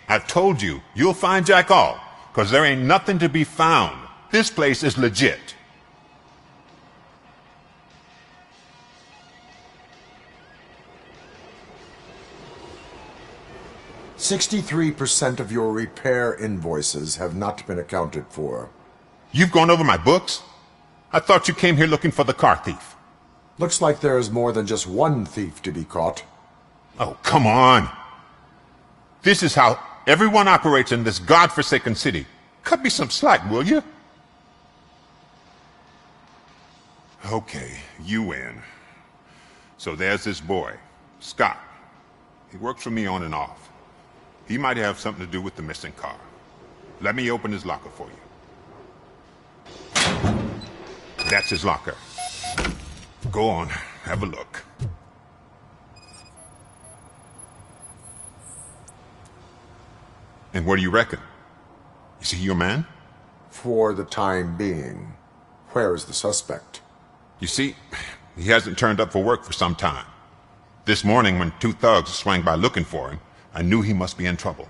I told you, you'll find Jack all, 'cause there ain't nothing to be found. This place is legit. $63% of your repair invoices have not been accounted for. You've gone over my books? I thought you came here looking for the car thief. Looks like there's more than just one thief to be caught. Oh, come on. This is how everyone operates in this godforsaken city. Cut me some slack, will you? Okay, you win. So there's this boy, Scott. He works for me on and off. He might have something to do with the missing car. Let me open his locker for you. That's his locker. Go on, have a look. And what do you reckon? Is he your man? For the time being. Where is the suspect? You see, he hasn't turned up for work for some time. This morning, when two thugs swang by looking for him, I knew he must be in trouble.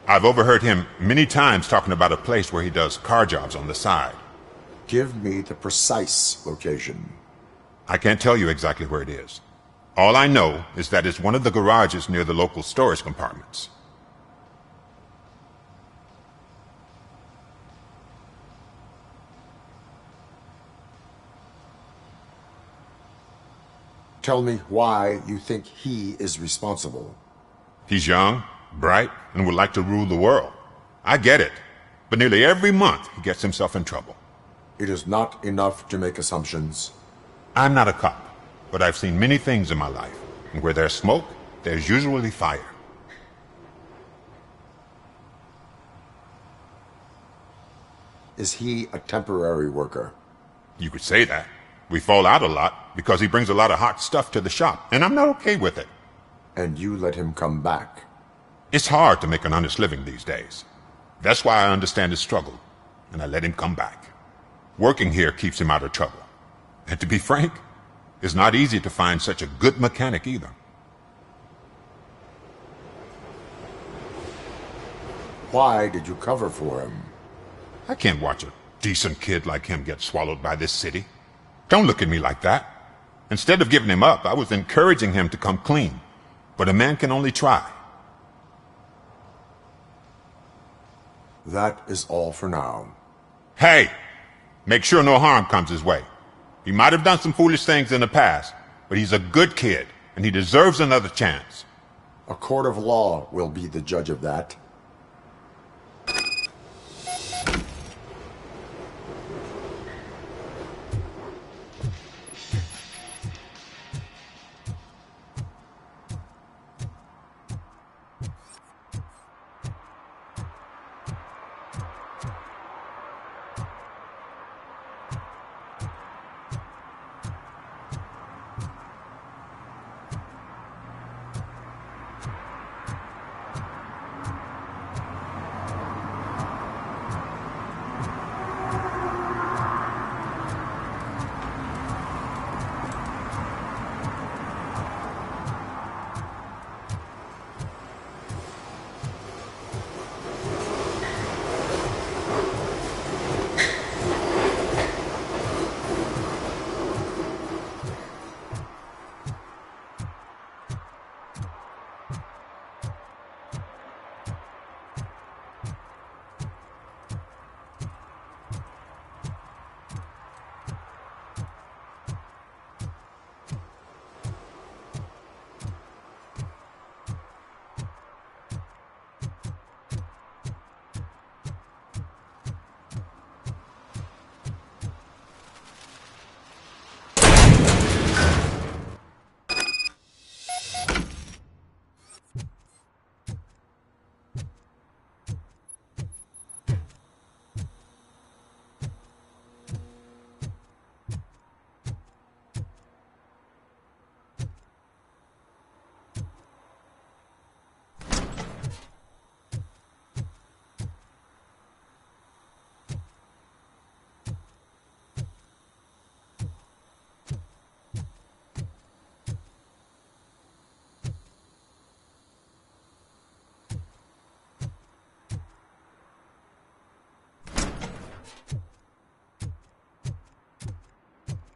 I've overheard him many times talking about a place where he does car jobs on the side. Give me the precise location. I can't tell you exactly where it is. All I know is that it's one of the garages near the local storage compartments. Tell me why you think he is responsible. He's young, bright, and would like to rule the world. I get it. But nearly every month he gets himself in trouble. It is not enough to make assumptions. I'm not a cop, but I've seen many things in my life. And where there's smoke, there's usually fire. Is he a temporary worker? You could say that. We fall out a lot because he brings a lot of hot stuff to the shop, and I'm not okay with it. And you let him come back? It's hard to make an honest living these days. That's why I understand his struggle, and I let him come back. Working here keeps him out of trouble. And to be frank, it's not easy to find such a good mechanic either. Why did you cover for him? I can't watch a decent kid like him get swallowed by this city. Don't look at me like that. Instead of giving him up, I was encouraging him to come clean. But a man can only try. That is all for now. Hey! Make sure no harm comes his way. He might have done some foolish things in the past, but he's a good kid, and he deserves another chance. A court of law will be the judge of that.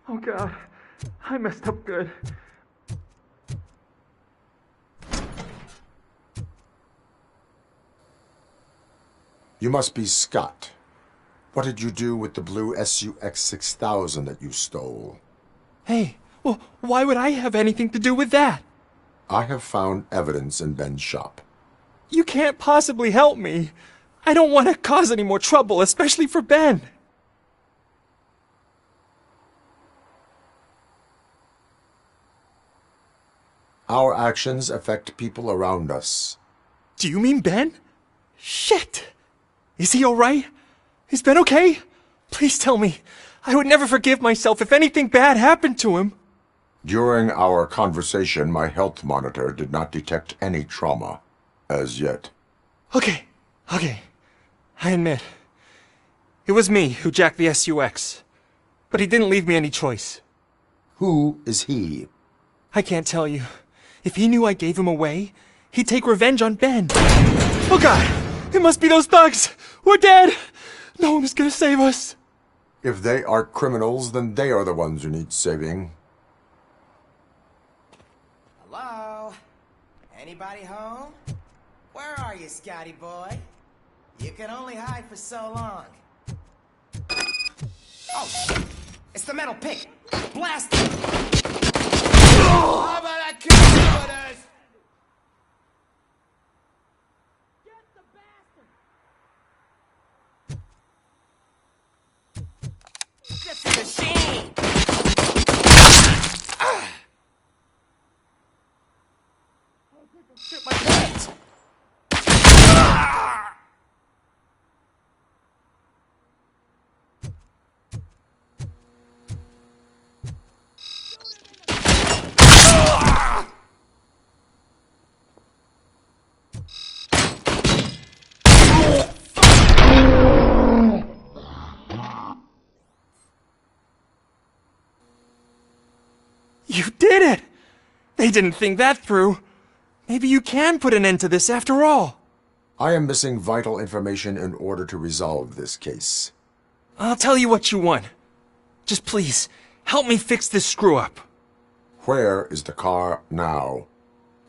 Oh God, I messed up good. You must be Scott. What did you do with the blue SUX 6000 that you stole? Hey, well, why would I have anything to do with that? I have found evidence in Ben's shop. You can't possibly help me. I don't want to cause any more trouble, especially for Ben. Our actions affect people around us. Do you mean Ben? Shit! Is he alright? Is Ben okay? Please tell me. I would never forgive myself if anything bad happened to him. During our conversation, my health monitor did not detect any trauma. As yet. Okay. I admit. It was me who jacked the SUX. But he didn't leave me any choice. Who is he? I can't tell you. If he knew I gave him away, he'd take revenge on Ben. Oh God! It must be those thugs! We're dead! No one is gonna save us. If they are criminals, then they are the ones who need saving. Hello? Anybody home? Where are you, Scotty boy? You can only hide for so long. Oh, shit! It's the metal pig! Blast it! How about I kill you with us? Get the bastard! This is a machine! Shit, my pants! You did it! They didn't think that through. Maybe you can put an end to this after all. I am missing vital information in order to resolve this case. I'll tell you what you want. Just please, help me fix this screw-up. Where is the car now?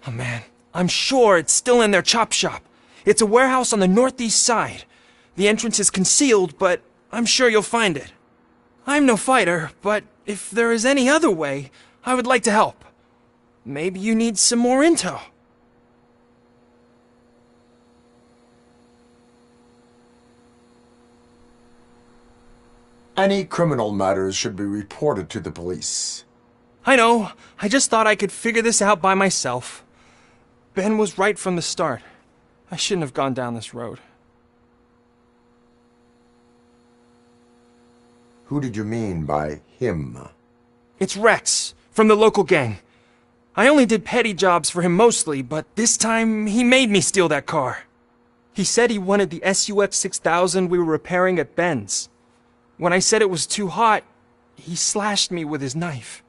Oh man, I'm sure it's still in their chop shop. It's a warehouse on the northeast side. The entrance is concealed, but I'm sure you'll find it. I'm no fighter, but if there is any other way, I would like to help. Maybe you need some more intel. Any criminal matters should be reported to the police. I know, I just thought I could figure this out by myself. Ben was right from the start. I shouldn't have gone down this road. Who did you mean by him? It's Rex, from the local gang. I only did petty jobs for him mostly, but this time he made me steal that car. He said he wanted the SUX 6000 we were repairing at Ben's. When I said it was too hot, he slashed me with his knife.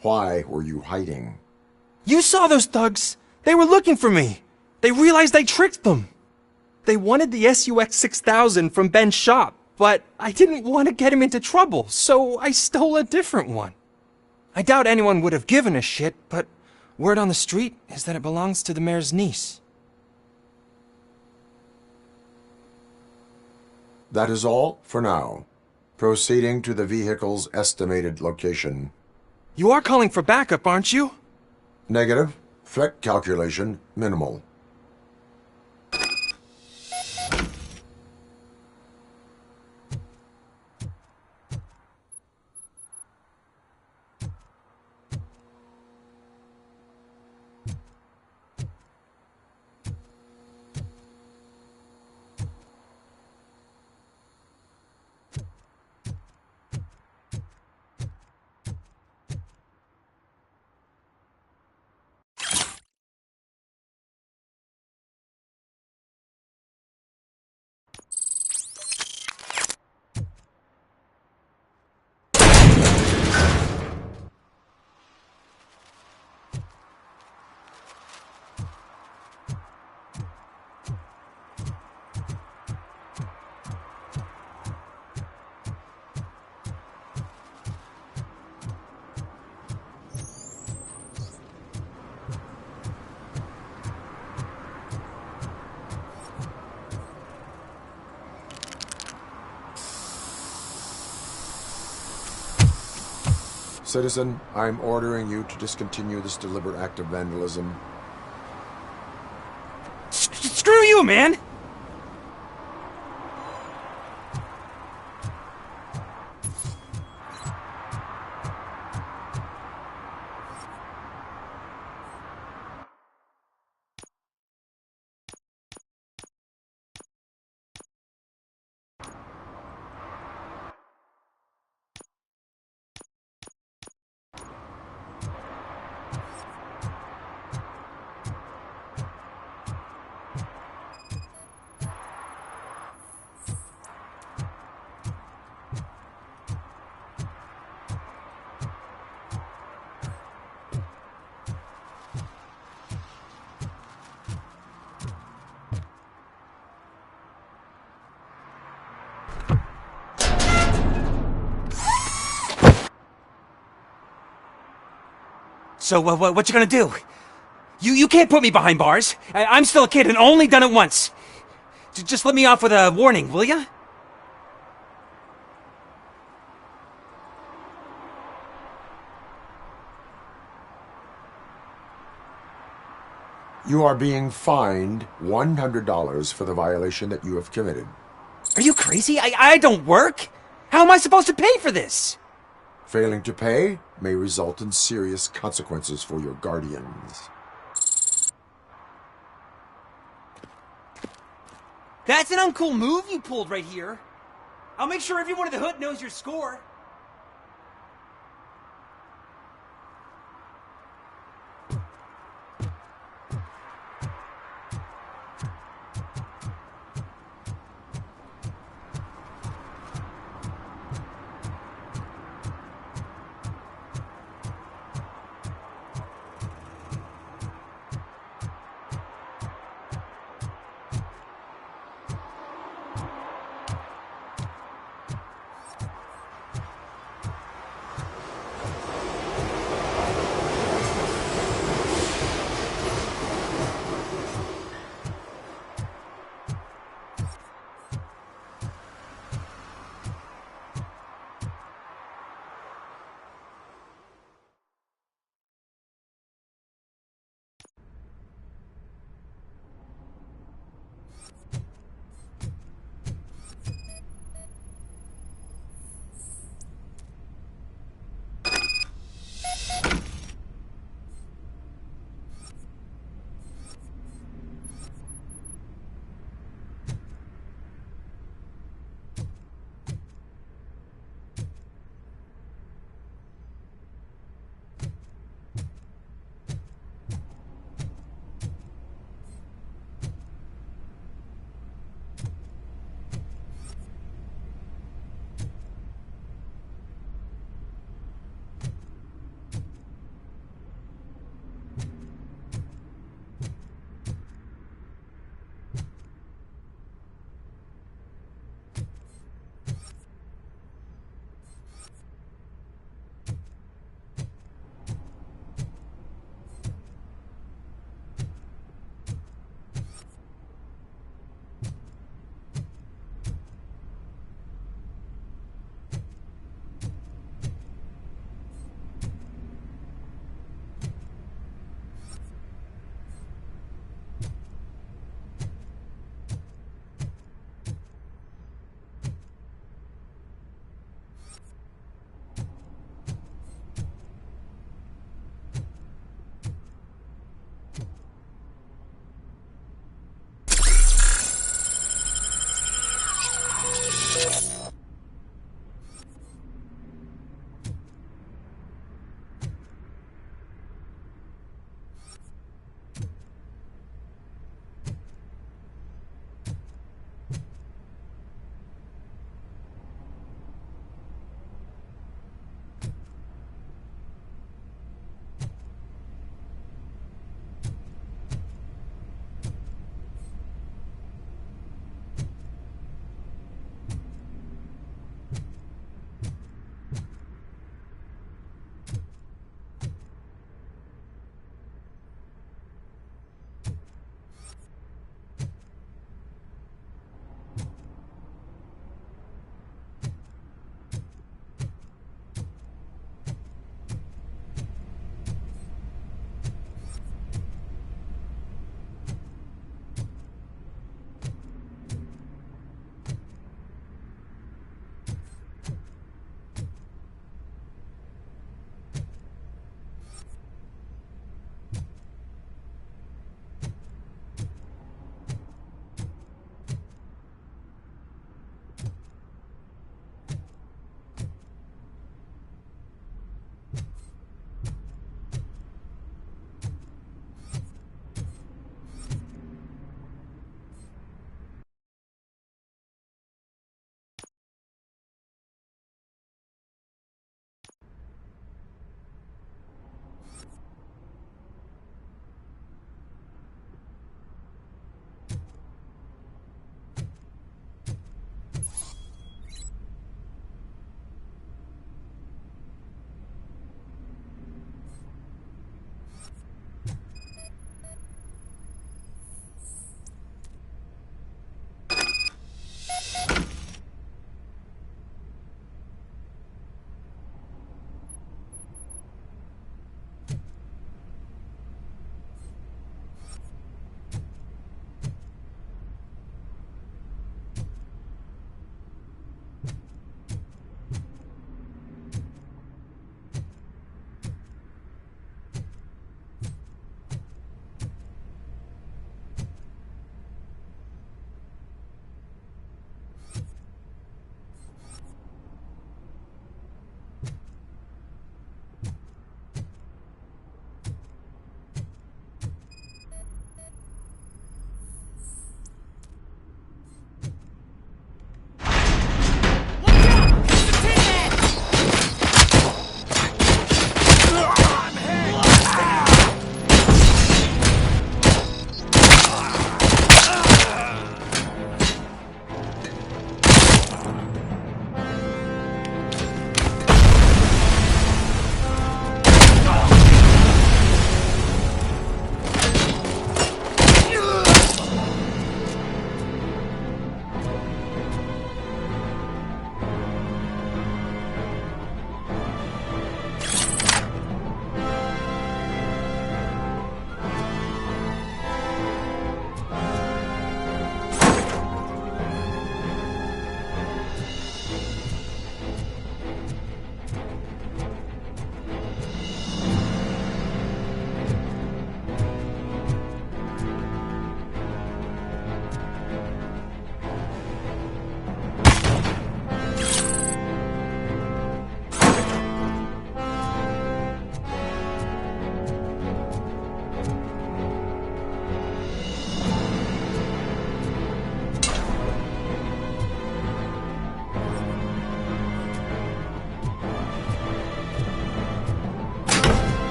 Why were you hiding? You saw those thugs! They were looking for me! They realized I tricked them! They wanted the SUX 6000 from Ben's shop, but I didn't want to get him into trouble, so I stole a different one. I doubt anyone would have given a shit, but word on the street is that it belongs to the mayor's niece. That is all for now. Proceeding to the vehicle's estimated location. You are calling for backup, aren't you? Negative. Threat calculation minimal. Citizen, I'm ordering you to discontinue this deliberate act of vandalism. Screw you, man! So, what you gonna do? You can't put me behind bars. I'm still a kid and only done it once. Just let me off with a warning, will ya? You are being fined $100 for the violation that you have committed. Are you crazy? I don't work. How am I supposed to pay for this? Failing to pay may result in serious consequences for your guardians. That's an uncool move you pulled right here. I'll make sure everyone in the hood knows your score.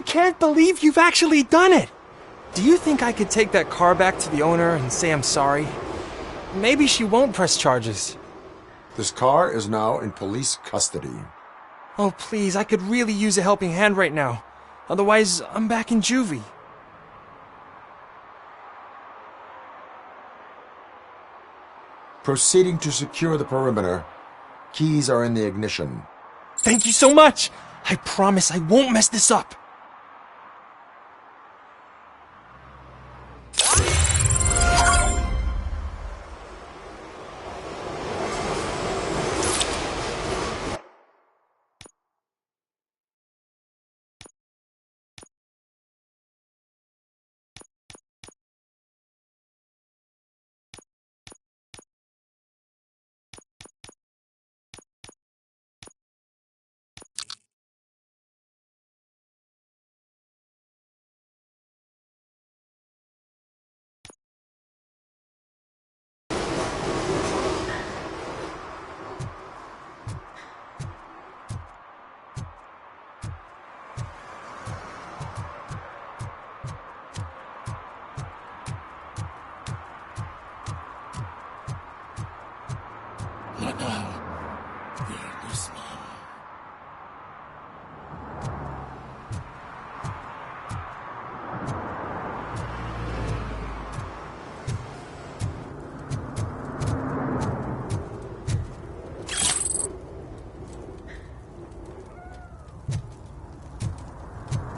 can't believe you've actually done it! Do you think I could take that car back to the owner and say I'm sorry? Maybe she won't press charges. This car is now in police custody. Oh, please, I could really use a helping hand right now. Otherwise, I'm back in juvie. Proceeding to secure the perimeter. Keys are in the ignition. Thank you so much! I promise I won't mess this up!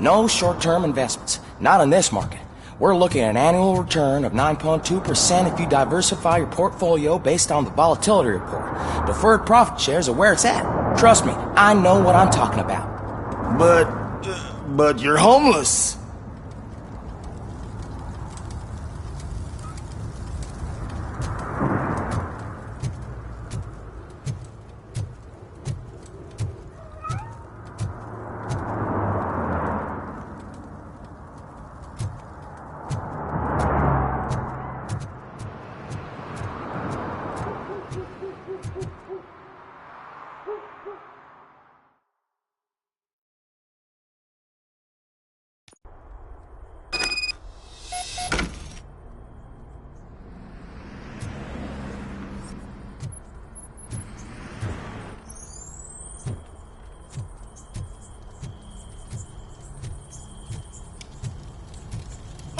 No short-term investments, not in this market. We're looking at an annual return of 9.2% if you diversify your portfolio based on the volatility report. Deferred profit shares are where it's at. Trust me, I know what I'm talking about. But you're homeless.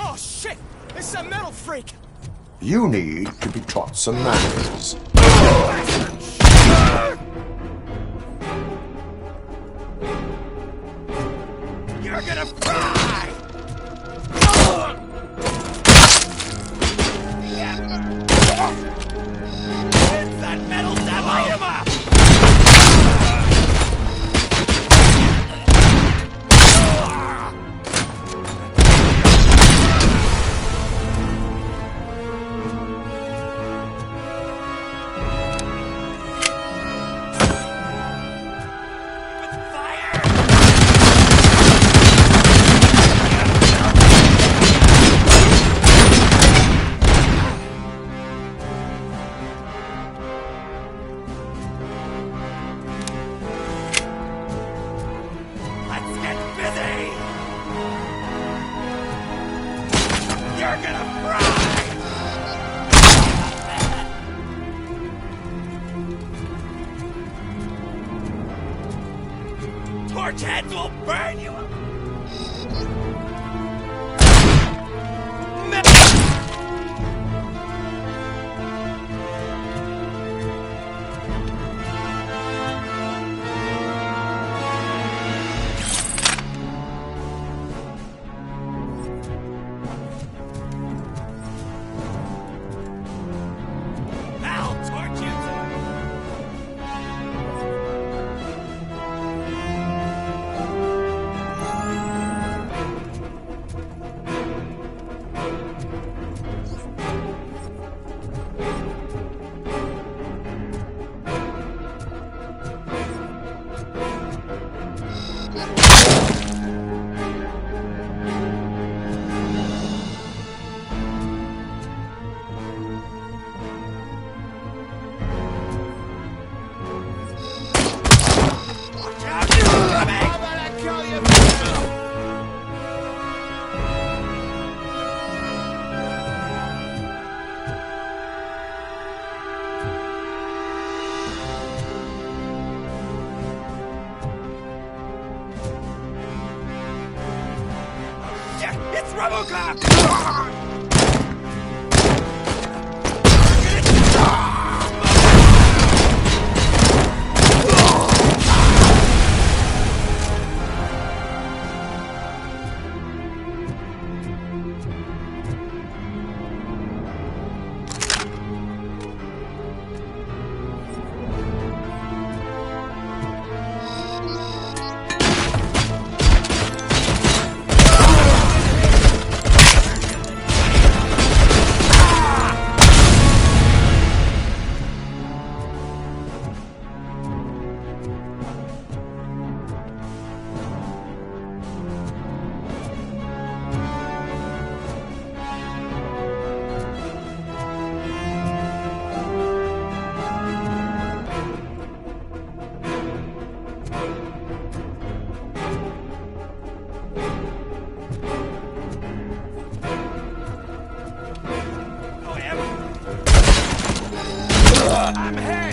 Oh shit! It's a metal freak! You need to be taught some manners. You're gonna fry! It's that metal devil! Light him up! You're gonna fry! Torch heads will burn you! RoboCop! I'm hit!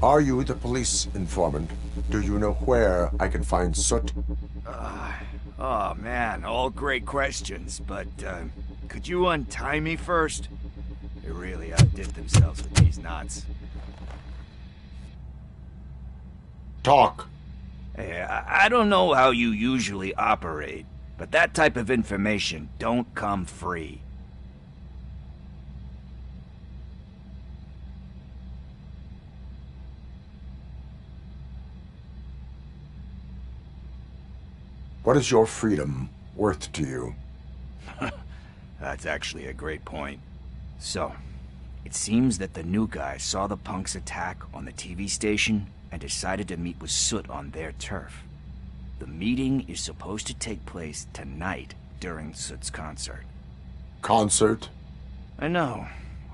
Are you the police informant? Do you know where I can find Soot? Oh man, all great questions, but could you untie me first? They really outdid themselves with these knots. Talk. Hey, I don't know how you usually operate, but that type of information don't come free. What is your freedom worth to you? That's actually a great point. So, it seems that the new guy saw the punks attack on the TV station and decided to meet with Soot on their turf. The meeting is supposed to take place tonight during Soot's concert. Concert? I know.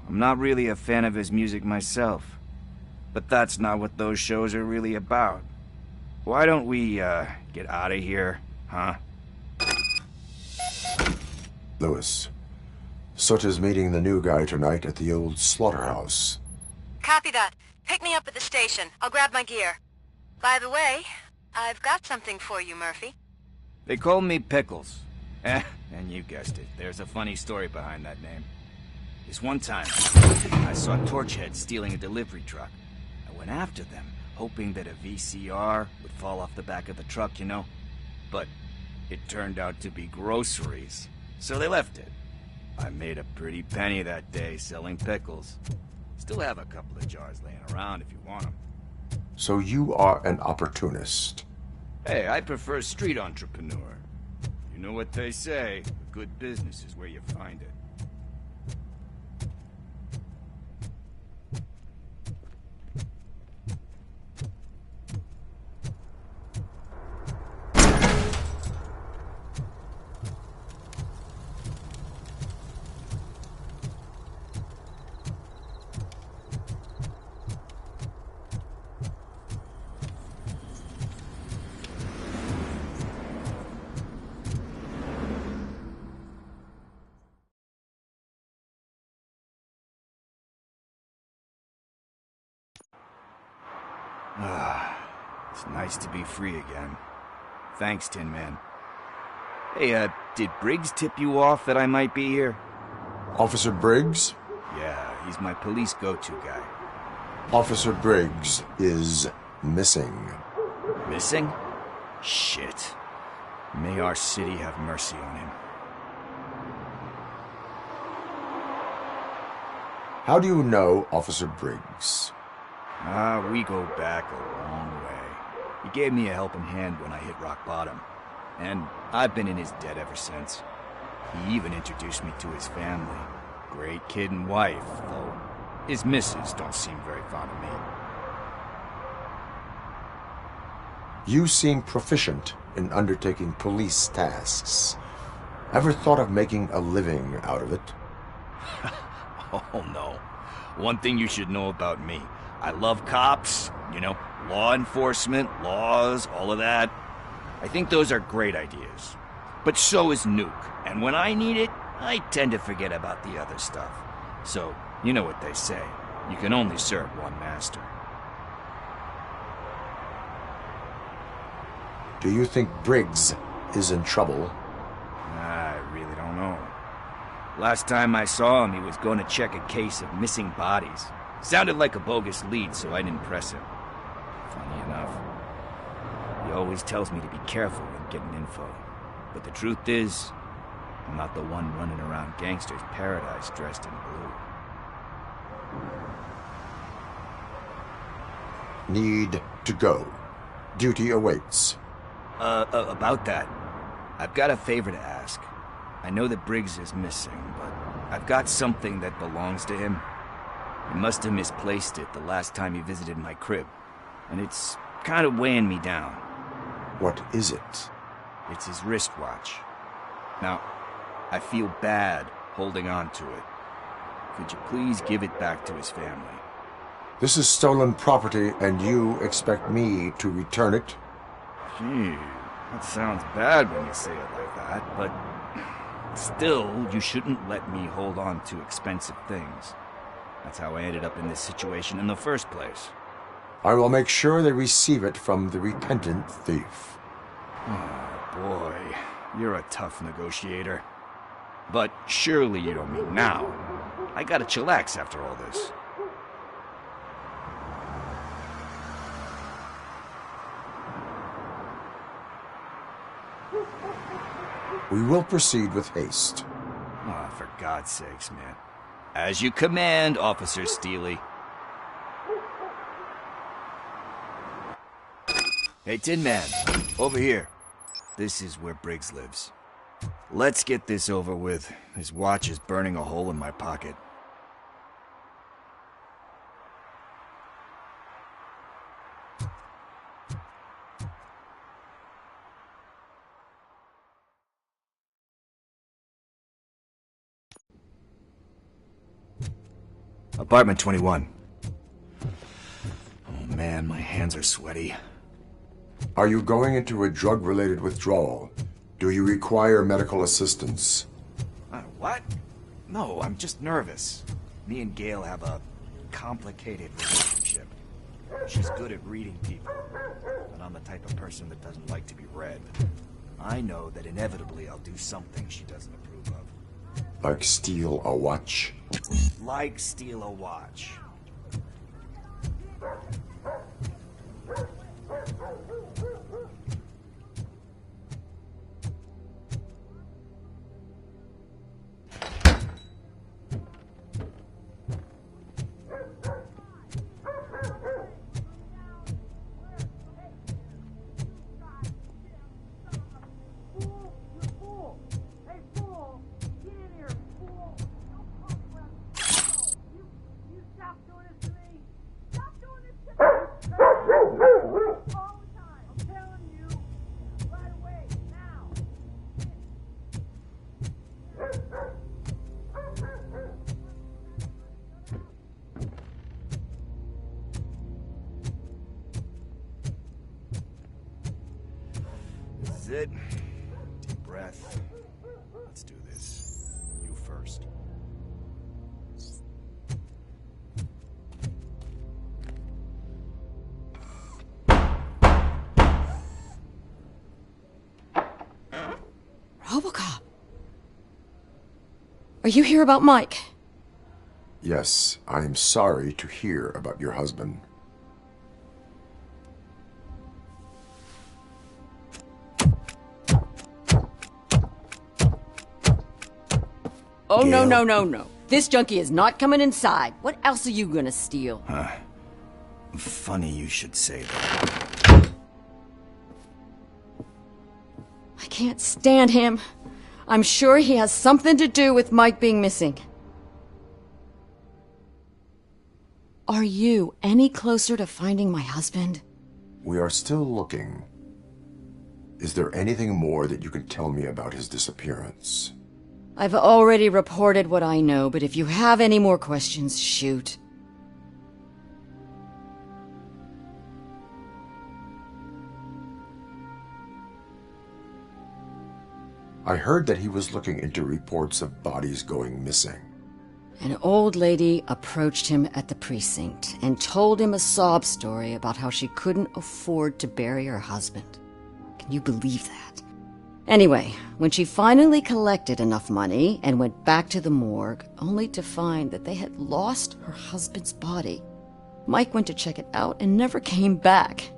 I'm not really a fan of his music myself. But that's not what those shows are really about. Why don't we, get out of here, huh? Lewis, Soot is meeting the new guy tonight at the old slaughterhouse. Copy that. Pick me up at the station. I'll grab my gear. By the way, I've got something for you, Murphy. They call me Pickles. And you guessed it, there's a funny story behind that name. This one time, I saw Torchhead stealing a delivery truck. I went after them, hoping that a VCR would fall off the back of the truck, you know? But it turned out to be groceries, so they left it. I made a pretty penny that day selling pickles. Still have a couple of jars laying around if you want them. So you are an opportunist. Hey, I prefer street entrepreneur. You know what they say, a good business is where you find it. It's nice to be free again. Thanks, Tin Man. Hey, did Briggs tip you off that I might be here? Officer Briggs? Yeah, he's my police go-to guy. Officer Briggs is missing. Missing? Shit. May our city have mercy on him. How do you know Officer Briggs? We go back a long way. He gave me a helping hand when I hit rock bottom, and I've been in his debt ever since. He even introduced me to his family. Great kid and wife, though his missus don't seem very fond of me. You seem proficient in undertaking police tasks. Ever thought of making a living out of it? Oh no. One thing you should know about me. I love cops, you know, law enforcement, laws, all of that. I think those are great ideas. But so is Nuke, and when I need it, I tend to forget about the other stuff. So, you know what they say. You can only serve one master. Do you think Briggs is in trouble? I really don't know. Last time I saw him, he was going to check a case of missing bodies. Sounded like a bogus lead, so I didn't press him. Funny enough. He always tells me to be careful when getting info. But the truth is, I'm not the one running around gangster's paradise dressed in blue. Need to go. Duty awaits. About that, I've got a favor to ask. I know that Briggs is missing, but I've got something that belongs to him. He must have misplaced it the last time he visited my crib, and it's kind of weighing me down. What is it? It's his wristwatch. Now, I feel bad holding on to it. Could you please give it back to his family? This is stolen property, and you expect me to return it? Gee, that sounds bad when you say it like that, but still, you shouldn't let me hold on to expensive things. That's how I ended up in this situation in the first place. I will make sure they receive it from the repentant thief. Oh, boy. You're a tough negotiator. But surely you don't mean now. I gotta chillax after all this. We will proceed with haste. Oh, for God's sakes, man. As you command, Officer Steely. Hey, Tin Man, over here. This is where Briggs lives. Let's get this over with. His watch is burning a hole in my pocket. Apartment 21. Oh man, my hands are sweaty. Are you going into a drug-related withdrawal? Do you require medical assistance? What? No, I'm just nervous. Me and Gail have a complicated relationship. She's good at reading people, but I'm the type of person that doesn't like to be read. I know that inevitably I'll do something she doesn't approve of. Like steal a watch? Like steal a watch. This is it. Deep breath. Let's do this. You first. RoboCop. Are you here about Mike? Yes, I am sorry to hear about your husband. Oh, Gail? no. This junkie is not coming inside. What else are you gonna steal? Funny you should say that. I can't stand him. I'm sure he has something to do with Mike being missing. Are you any closer to finding my husband? We are still looking. Is there anything more that you can tell me about his disappearance? I've already reported what I know, but if you have any more questions, shoot. I heard that he was looking into reports of bodies going missing. An old lady approached him at the precinct and told him a sob story about how she couldn't afford to bury her husband. Can you believe that? Anyway, when she finally collected enough money and went back to the morgue, only to find that they had lost her husband's body, Mike went to check it out and never came back.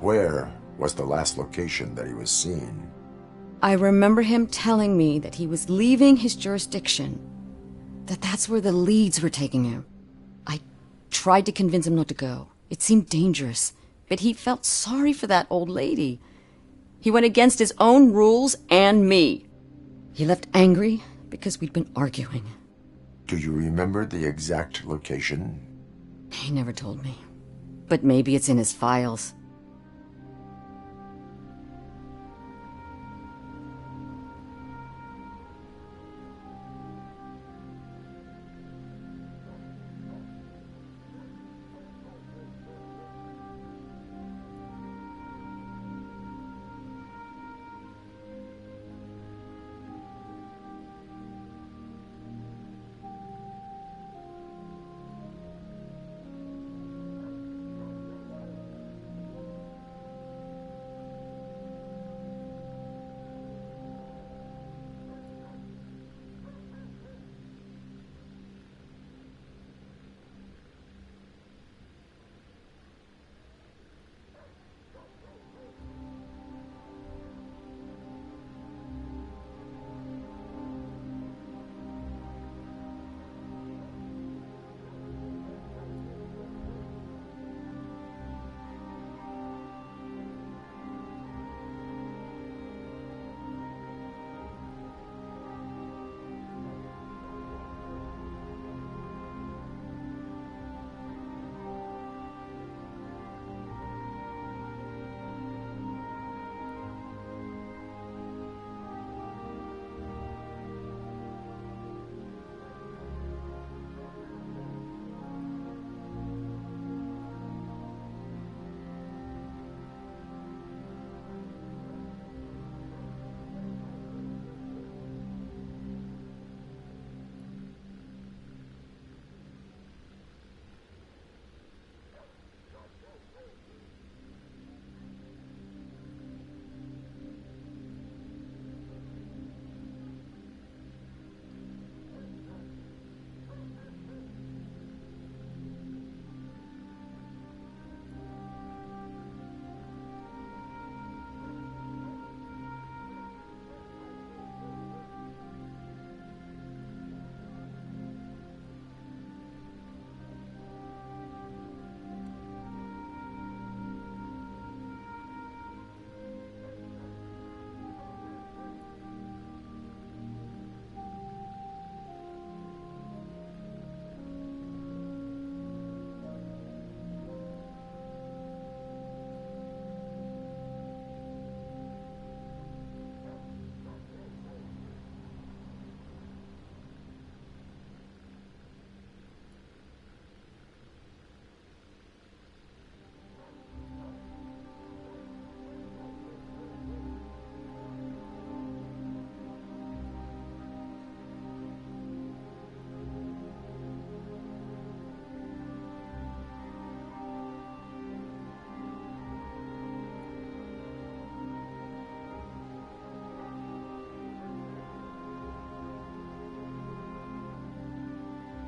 Where was the last location that he was seen? I remember him telling me that he was leaving his jurisdiction, that's where the leads were taking him. I tried to convince him not to go. It seemed dangerous, but he felt sorry for that old lady. He went against his own rules and me. He left angry because we'd been arguing. Do you remember the exact location? He never told me, but maybe it's in his files.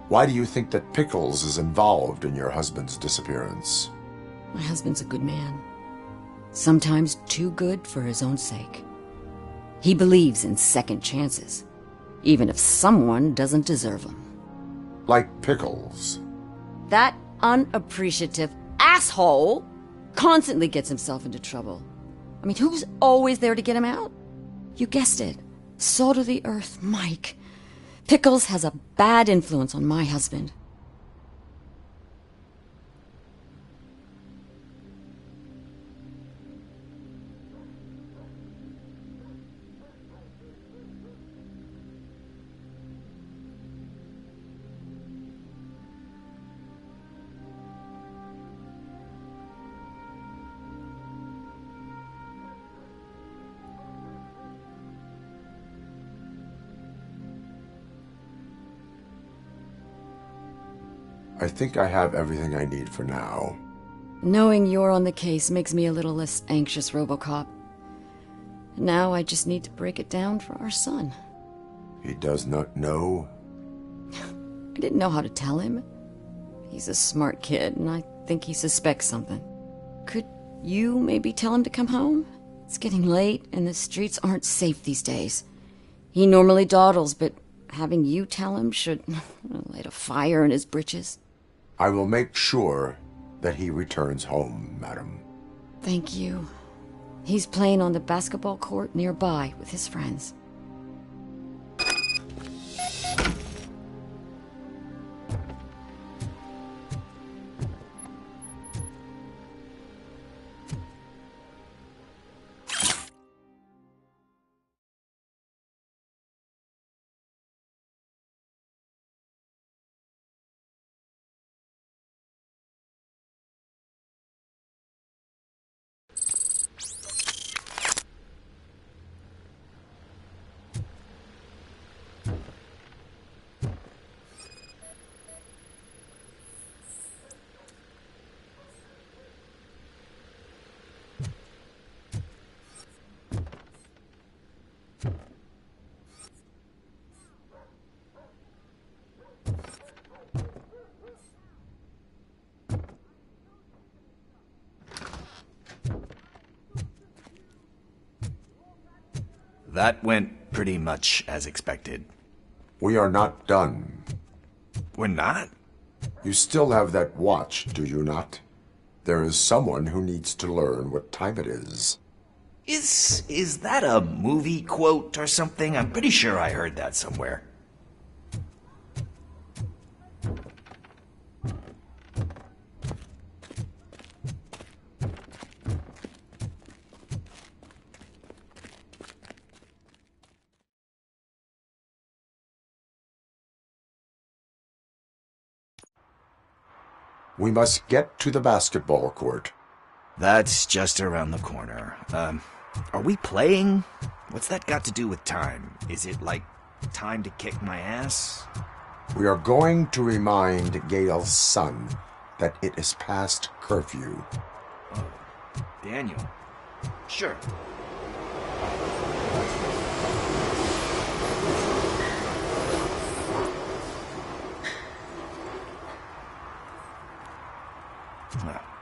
Why do you think that Pickles is involved in your husband's disappearance? My husband's a good man. Sometimes too good for his own sake. He believes in second chances, even if someone doesn't deserve them. Like Pickles. That unappreciative asshole constantly gets himself into trouble. I mean, who's always there to get him out? You guessed it. Salt of the earth, Mike. Pickles has a bad influence on my husband. I think I have everything I need for now. Knowing you're on the case makes me a little less anxious, RoboCop. Now I just need to break it down for our son. He does not know? I didn't know how to tell him. He's a smart kid, and I think he suspects something. Could you maybe tell him to come home? It's getting late, and the streets aren't safe these days. He normally dawdles, but having you tell him should light a fire in his britches. I will make sure that he returns home, madam. Thank you. He's playing on the basketball court nearby with his friends. That went pretty much as expected. We are not done. We're not? You still have that watch, do you not? There is someone who needs to learn what time it is. Is that a movie quote or something? I'm pretty sure I heard that somewhere. We must get to the basketball court. That's just around the corner. Are we playing? What's that got to do with time? Is it like time to kick my ass? We are going to remind Gail's son that it is past curfew. Oh, Daniel. Sure.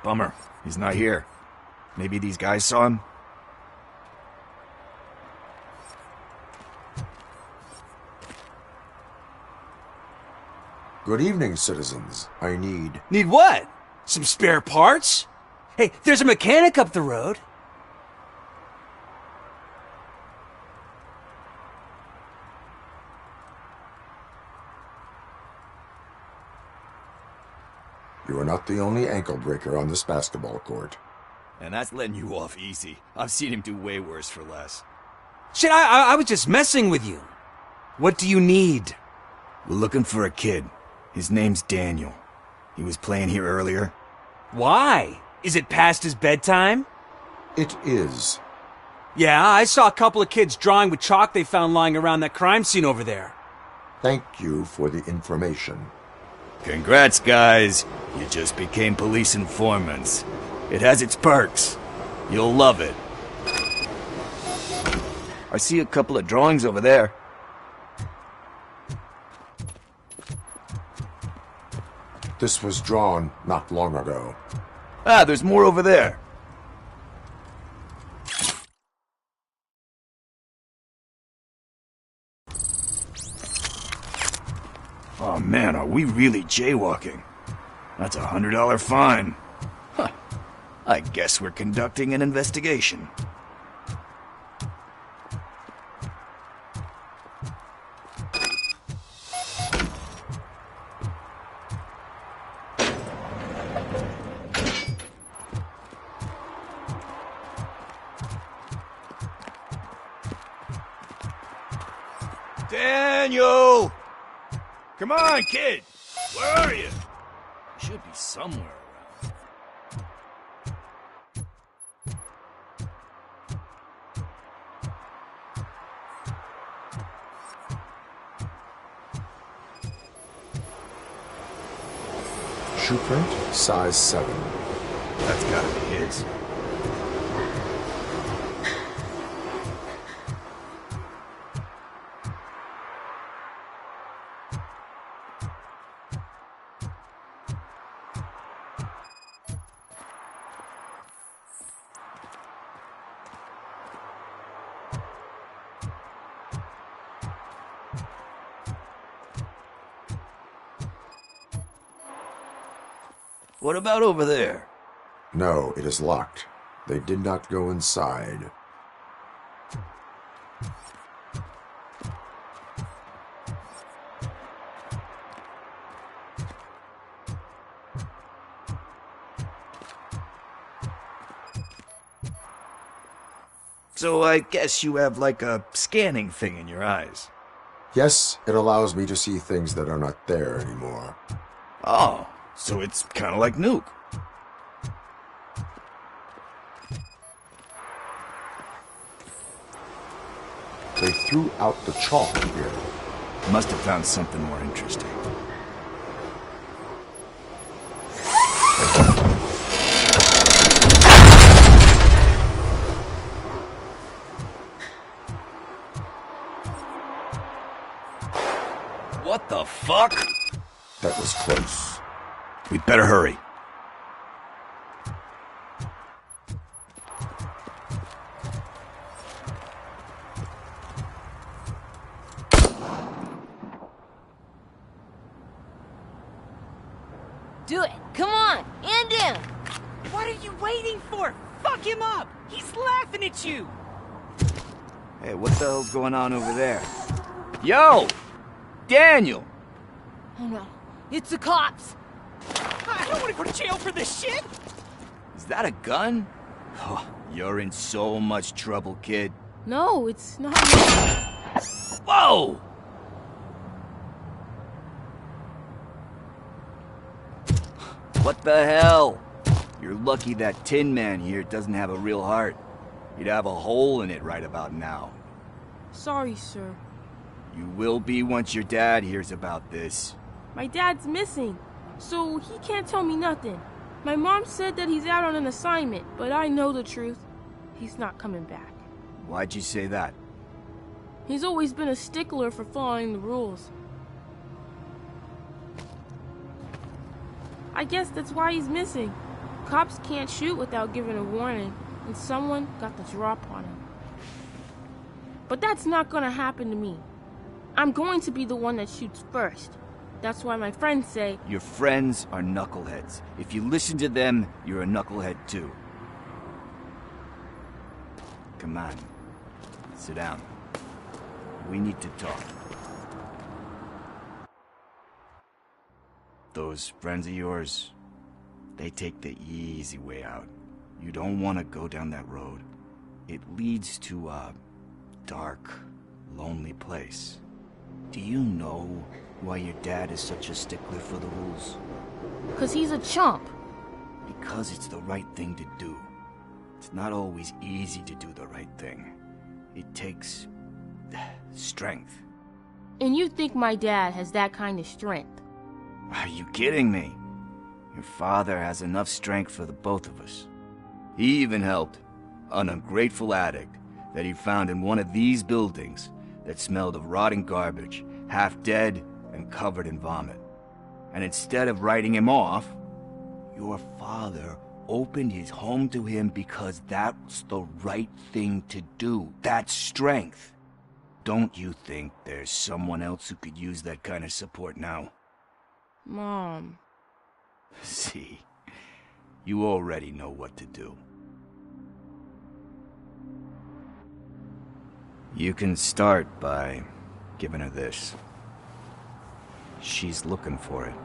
Bummer. He's not here. Maybe these guys saw him? Good evening, citizens. I need... Need what? Some spare parts? Hey, there's a mechanic up the road. You are not the only ankle breaker on this basketball court. And that's letting you off easy. I've seen him do way worse for less. Shit, I was just messing with you. What do you need? We're looking for a kid. His name's Daniel. He was playing here earlier. Why? Is it past his bedtime? It is. Yeah, I saw a couple of kids drawing with chalk they found lying around that crime scene over there. Thank you for the information. Congrats, guys. You just became police informants. It has its perks. You'll love it. I see a couple of drawings over there. This was drawn not long ago. Ah, there's more over there. Oh man, are we really jaywalking? That's a $100 fine. Huh. I guess we're conducting an investigation. Daniel! Come on, kid! Where are you? You should be somewhere around. Shoe print, size 7. That's gotta be his. What about over there? No, it is locked. They did not go inside. So I guess you have like a scanning thing in your eyes. Yes, it allows me to see things that are not there anymore. Oh, so it's kind of like Nuke. They threw out the chalk here. Must have found something more interesting. What the fuck? That was close. We'd better hurry. Do it! Come on! And in! What are you waiting for? Fuck him up! He's laughing at you! Hey, what the hell's going on over there? Yo! Daniel! Oh no, it's the cops! I don't want to go to jail for this shit! Is that a gun? Oh, you're in so much trouble, kid. No, it's not. Whoa! What the hell? You're lucky that Tin Man here doesn't have a real heart. He'd have a hole in it right about now. Sorry, sir. You will be once your dad hears about this. My dad's missing, so he can't tell me nothing. My mom said that he's out on an assignment, but I know the truth. He's not coming back. Why'd you say that? He's always been a stickler for following the rules. I guess that's why he's missing. Cops can't shoot without giving a warning, and someone got the drop on him. But that's not gonna happen to me. I'm going to be the one that shoots first. That's why my friends say... Your friends are knuckleheads. If you listen to them, you're a knucklehead too. Come on. Sit down. We need to talk. Those friends of yours, they take the easy way out. You don't want to go down that road. It leads to a dark, lonely place. Do you know why your dad is such a stickler for the rules? 'Cause he's a chump. Because it's the right thing to do. It's not always easy to do the right thing. It takes strength. And you think my dad has that kind of strength? Are you kidding me? Your father has enough strength for the both of us. He even helped an ungrateful addict that he found in one of these buildings that smelled of rotting garbage, half dead and covered in vomit. And instead of writing him off, your father opened his home to him because that's the right thing to do. That's strength. Don't you think there's someone else who could use that kind of support now? Mom. See, you already know what to do. You can start by giving her this. She's looking for it.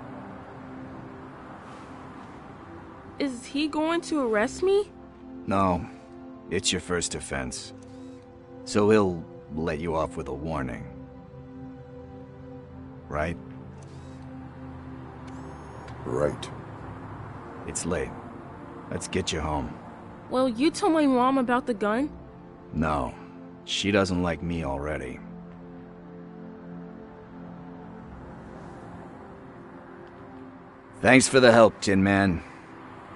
Is he going to arrest me? No, it's your first offense. So he'll let you off with a warning. Right? Right. It's late. Let's get you home. Well, you told my mom about the gun? No, she doesn't like me already. Thanks for the help, Tin Man.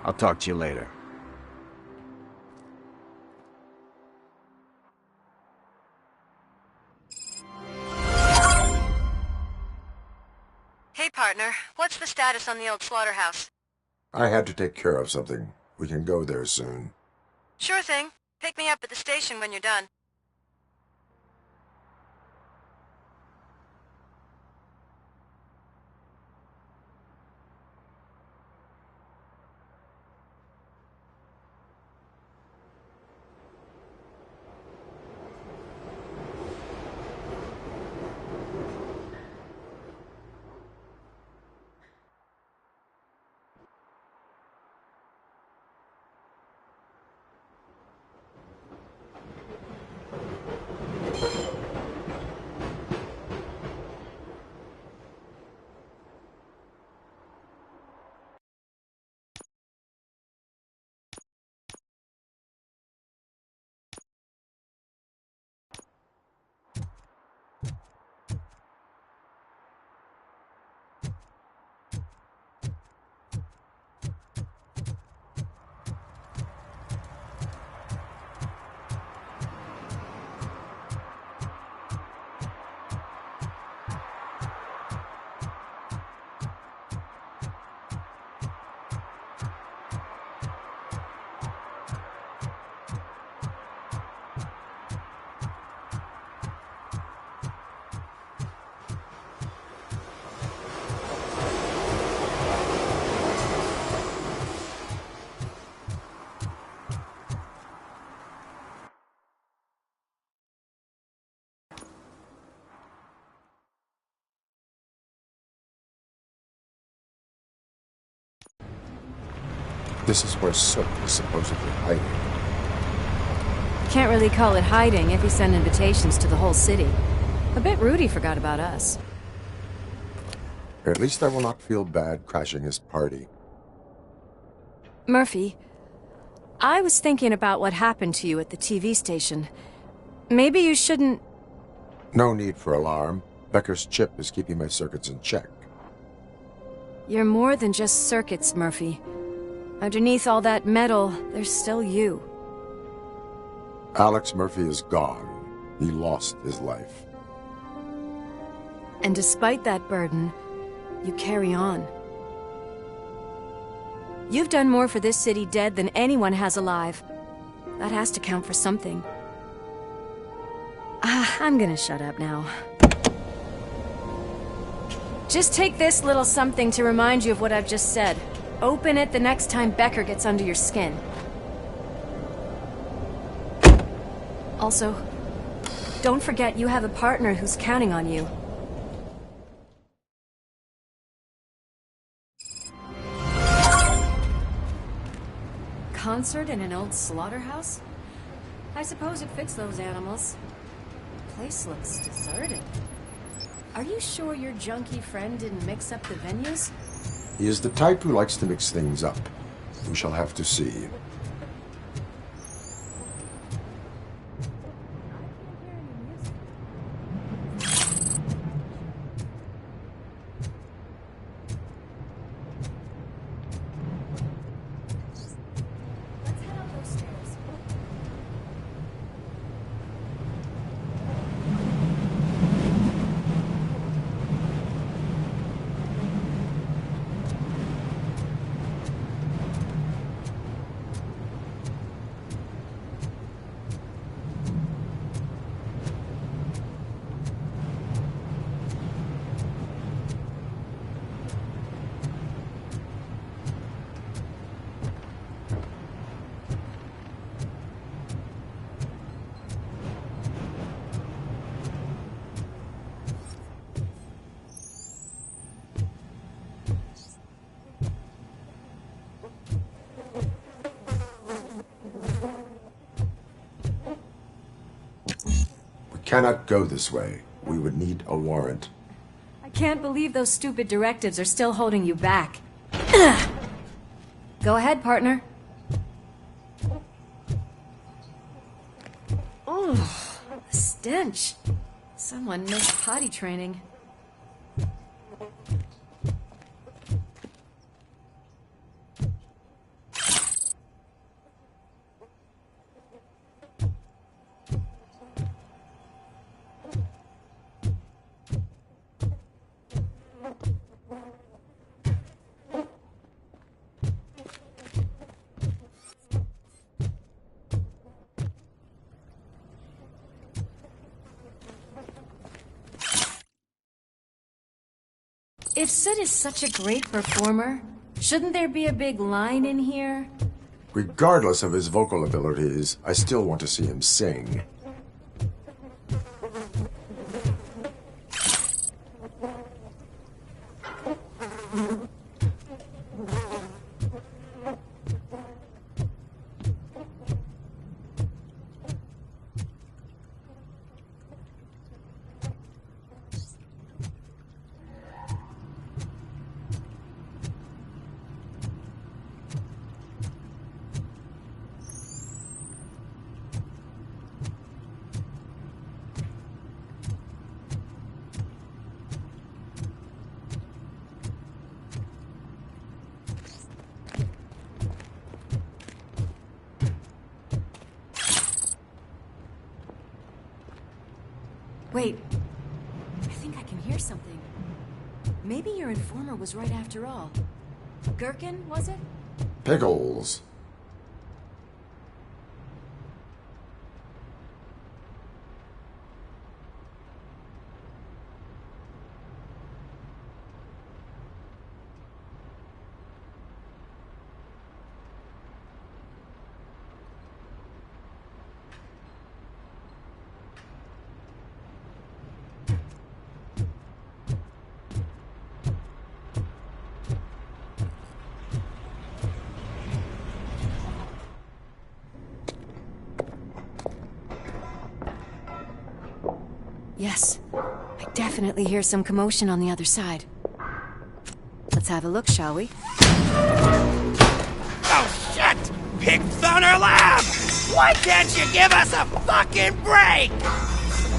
I'll talk to you later. Hey, partner. What's the status on the old slaughterhouse? I had to take care of something. We can go there soon. Sure thing. Pick me up at the station when you're done. This is where Sook is supposedly hiding. Can't really call it hiding if you send invitations to the whole city. A bit rude he forgot about us. At least I will not feel bad crashing his party. Murphy, I was thinking about what happened to you at the TV station. Maybe you shouldn't... No need for alarm. Becker's chip is keeping my circuits in check. You're more than just circuits, Murphy. Underneath all that metal, there's still you. Alex Murphy is gone. He lost his life. And despite that burden, you carry on. You've done more for this city dead than anyone has alive. That has to count for something. I'm gonna shut up now. Just take this little something to remind you of what I've just said. Open it the next time Becker gets under your skin. Also, don't forget you have a partner who's counting on you. Concert in an old slaughterhouse? I suppose it fits those animals. The place looks deserted. Are you sure your junkie friend didn't mix up the venues? He is the type who likes to mix things up. We shall have to see. Cannot go this way. We would need a warrant. I can't believe those stupid directives are still holding you back. Go ahead, partner. Oh, the stench. Someone missed potty training. If Sid is such a great performer, shouldn't there be a big line in here? Regardless of his vocal abilities, I still want to see him sing. Wait, I think I can hear something. Maybe your informer was right after all. Gherkin, was it? Pickles. Yes. I definitely hear some commotion on the other side. Let's have a look, shall we? Oh, shit! Pigs on her lab! Why can't you give us a fucking break?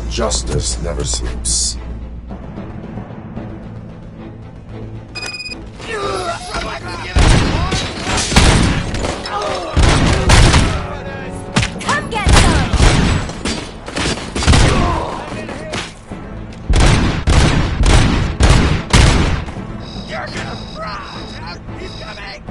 Justice never sleeps. Come get some! You're gonna fry! He's coming!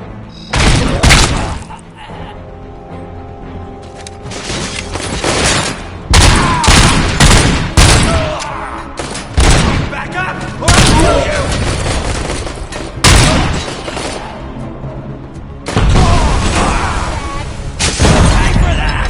Back up! Or I'll kill you! Thanks for that!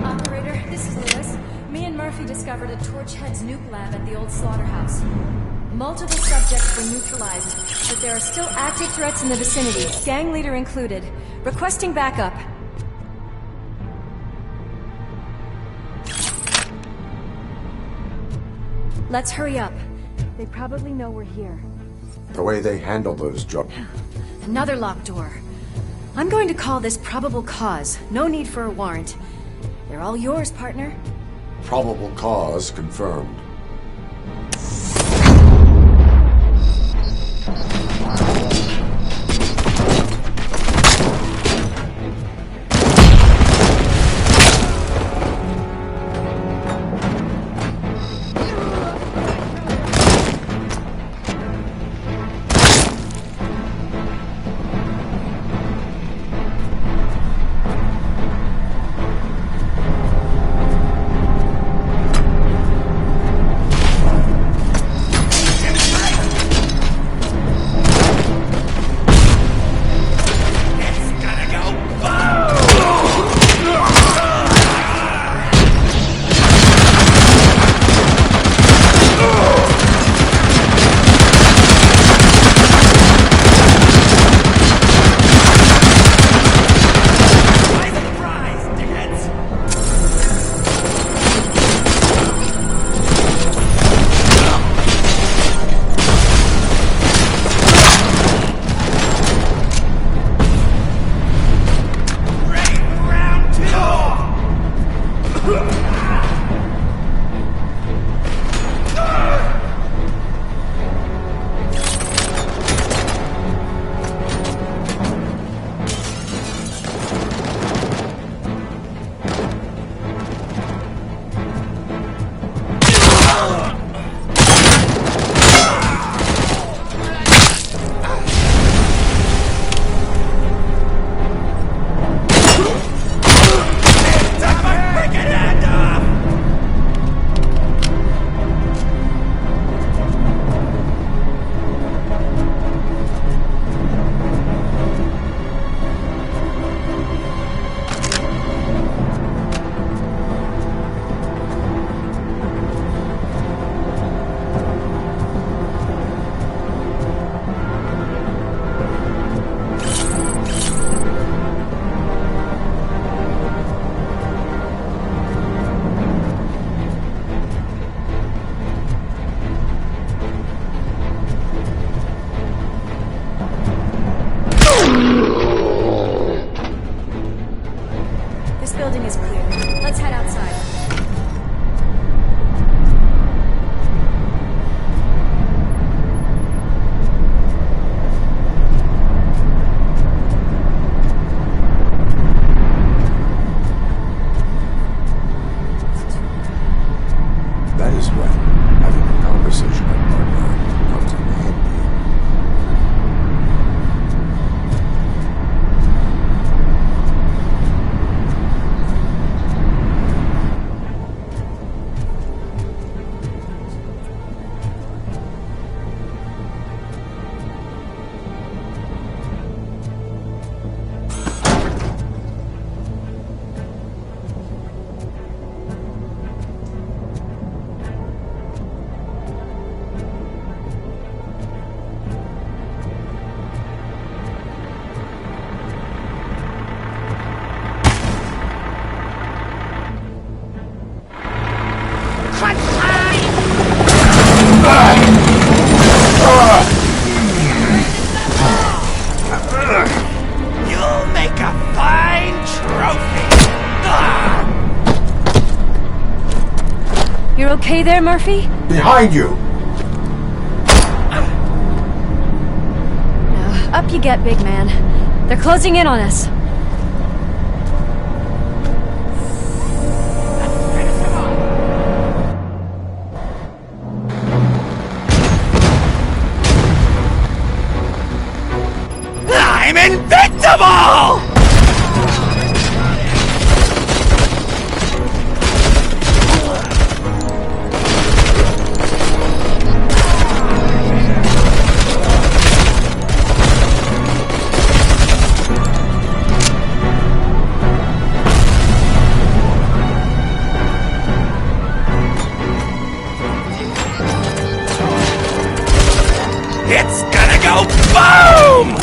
Operator, this is Lewis. Me and Murphy discovered a Torchhead's nuke lab at the old slaughterhouse. Multiple subjects were neutralized, but there are still active threats in the vicinity, gang leader included. Requesting backup. Let's hurry up. They probably know we're here. The way they handle those drug... Another locked door. I'm going to call this probable cause. No need for a warrant. They're all yours, partner. Probable cause confirmed. You okay there, Murphy? Behind you! Now, up you get, big man. They're closing in on us. I'm invincible! It's gonna go boom!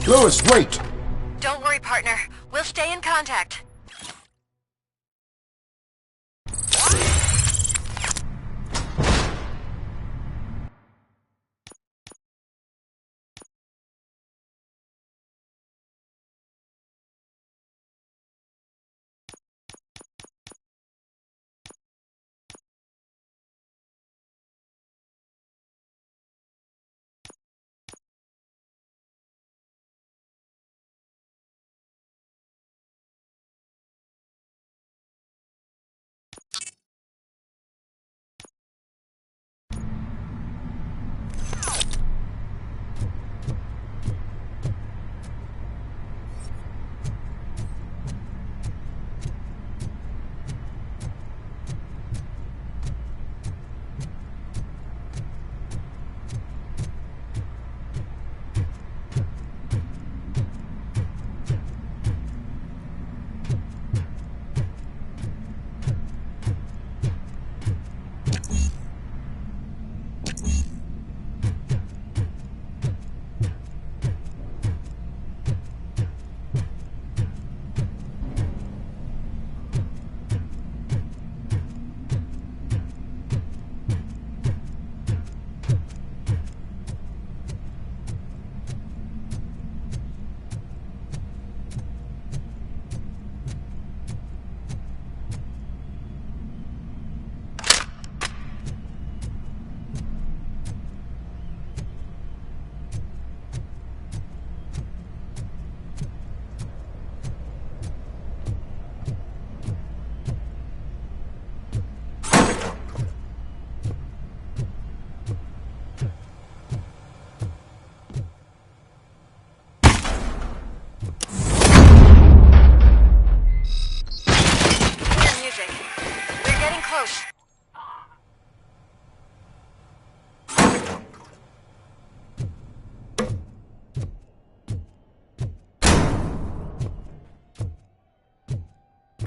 Lewis, wait! Don't worry, partner. We'll stay in contact.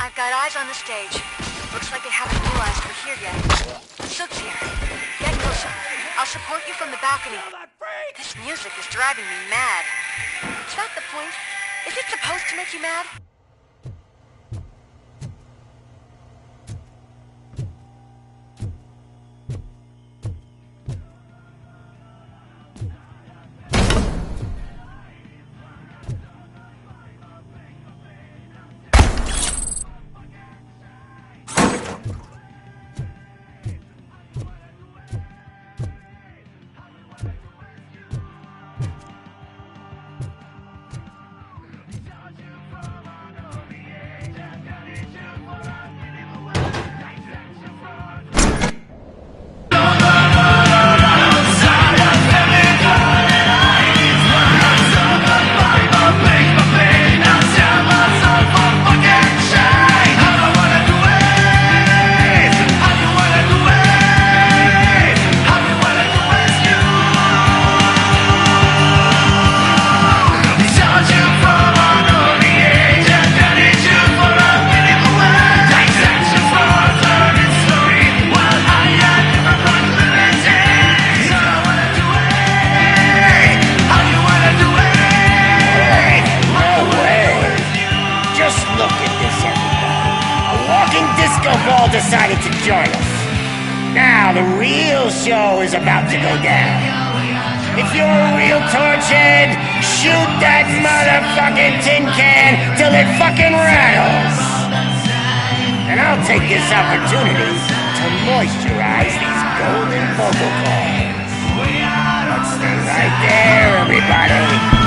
I've got eyes on the stage. Looks like they haven't realized we're here yet. Sook's here. Get closer. I'll support you from the balcony. This music is driving me mad. Is that the point? Is it supposed to make you mad? decided to join us. Now the real show is about to go down. If you're a real torchhead, shoot that motherfucking tin can till it fucking rattles. And I'll take this opportunity to moisturize these golden vocal cords. Let's stay right there, everybody.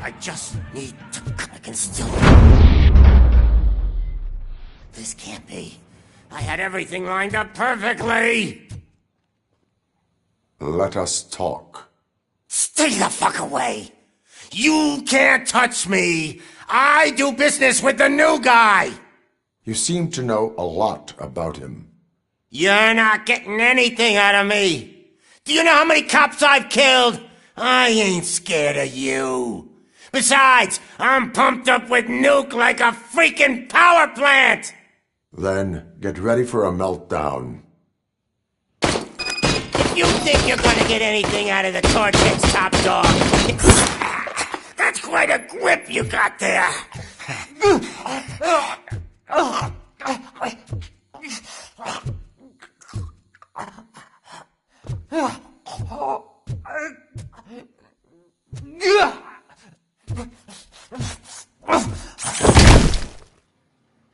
I just need to... I can still... This can't be. I had everything lined up perfectly! Let us talk. Stay the fuck away! You can't touch me! I do business with the new guy! You seem to know a lot about him. You're not getting anything out of me! Do you know how many cops I've killed? I ain't scared of you. Besides, I'm pumped up with nuke like a freaking power plant! Then get ready for a meltdown. If you think you're gonna get anything out of the Torchhead's top dog, that's quite a grip you got there.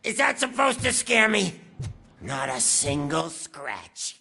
Is that supposed to scare me? Not a single scratch.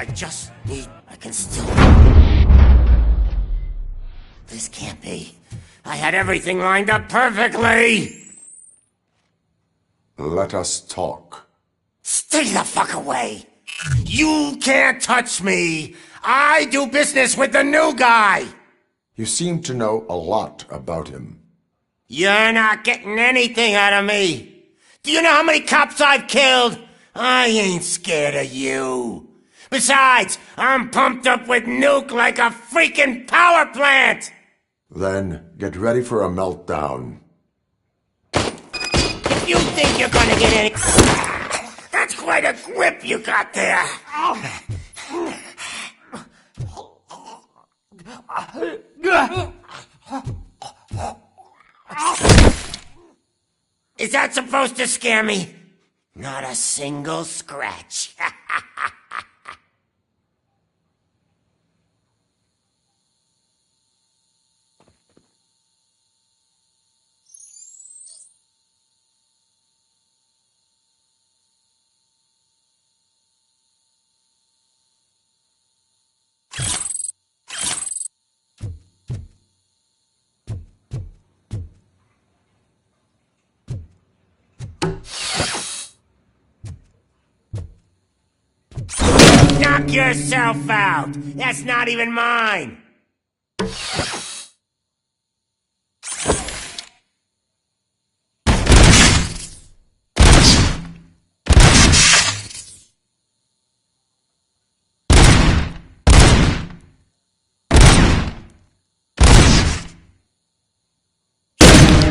I can still... This can't be. I had everything lined up perfectly! Let us talk. Stay the fuck away! You can't touch me! I do business with the new guy! You seem to know a lot about him. You're not getting anything out of me! Do you know how many cops I've killed? I ain't scared of you. Besides, I'm pumped up with nuke like a freaking power plant! Then get ready for a meltdown. If you think you're gonna get any... That's quite a grip you got there! Is that supposed to scare me? Not a single scratch. Knock yourself out! That's not even mine!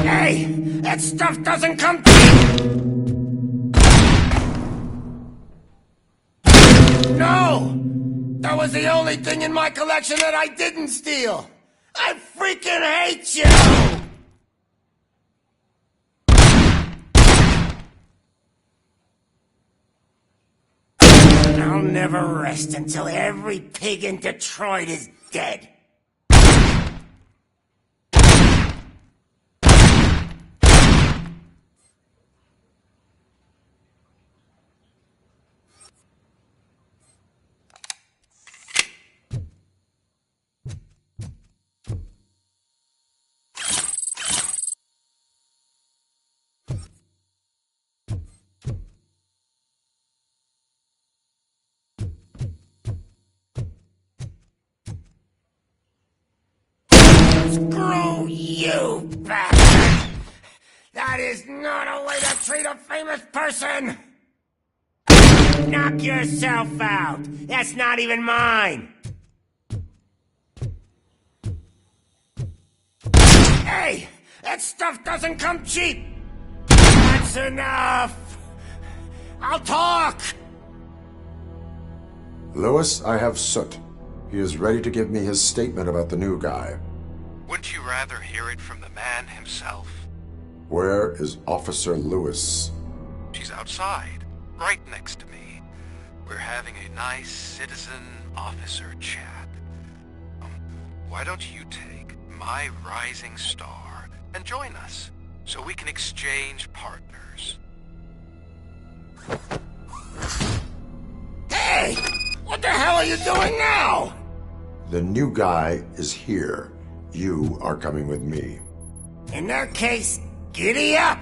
Hey! That stuff doesn't come No! That was the only thing in my collection that I didn't steal! I freaking hate you! I'll never rest until every pig in Detroit is dead. Screw you, bastard! That is not a way to treat a famous person! Knock yourself out! That's not even mine! Hey! That stuff doesn't come cheap! That's enough! I'll talk! Lewis, I have Soot. He is ready to give me his statement about the new guy. Wouldn't you rather hear it from the man himself? Where is Officer Lewis? She's outside, right next to me. We're having a nice citizen-officer chat. Why don't you take my rising star and join us, so we can exchange partners? Hey! What the hell are you doing now? The new guy is here. You are coming with me. In that case, giddy up!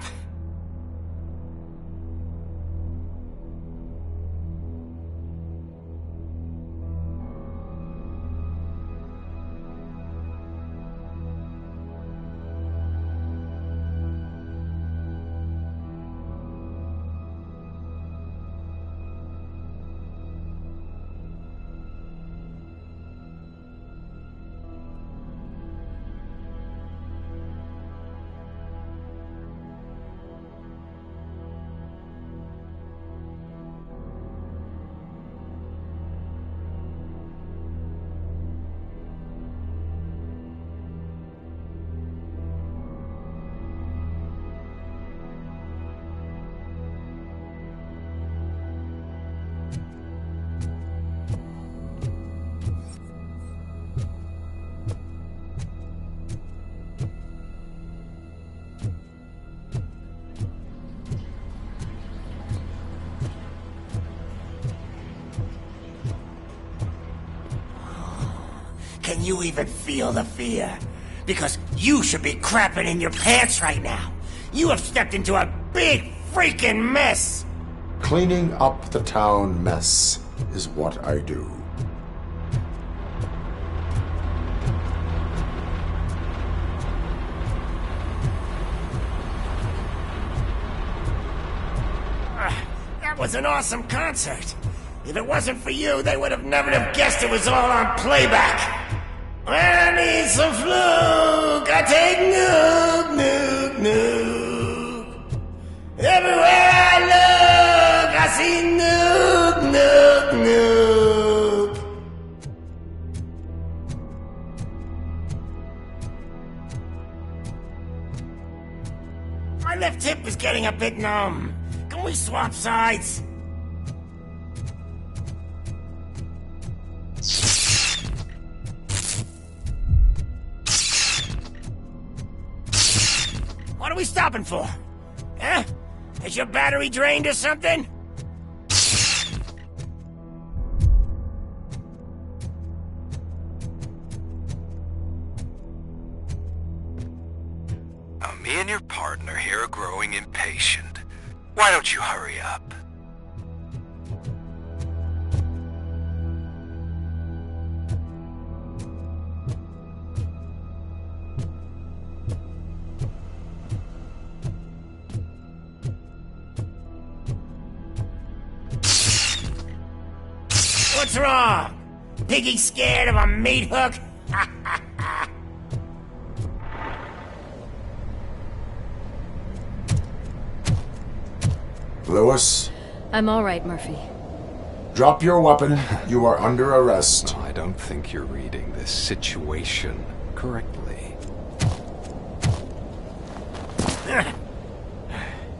can you even feel the fear? Because you should be crapping in your pants right now. You have stepped into a big freaking mess. Cleaning up the town mess is what I do. That was an awesome concert. If it wasn't for you, they would have never have guessed it was all on playback. When I need some fluke, I take Nuke, Nuke, Nuke. Everywhere I look, I see Nuke, Nuke, Nuke. My left hip is getting a bit numb. Can we swap sides? What are we stopping for? Huh? Is your battery drained or something? Now, me and your partner here are growing impatient. Why don't you hurry up? What's wrong? Piggy scared of a meat hook? Lewis, I'm all right, Murphy. drop your weapon. You are under arrest. I don't think you're reading this situation correctly.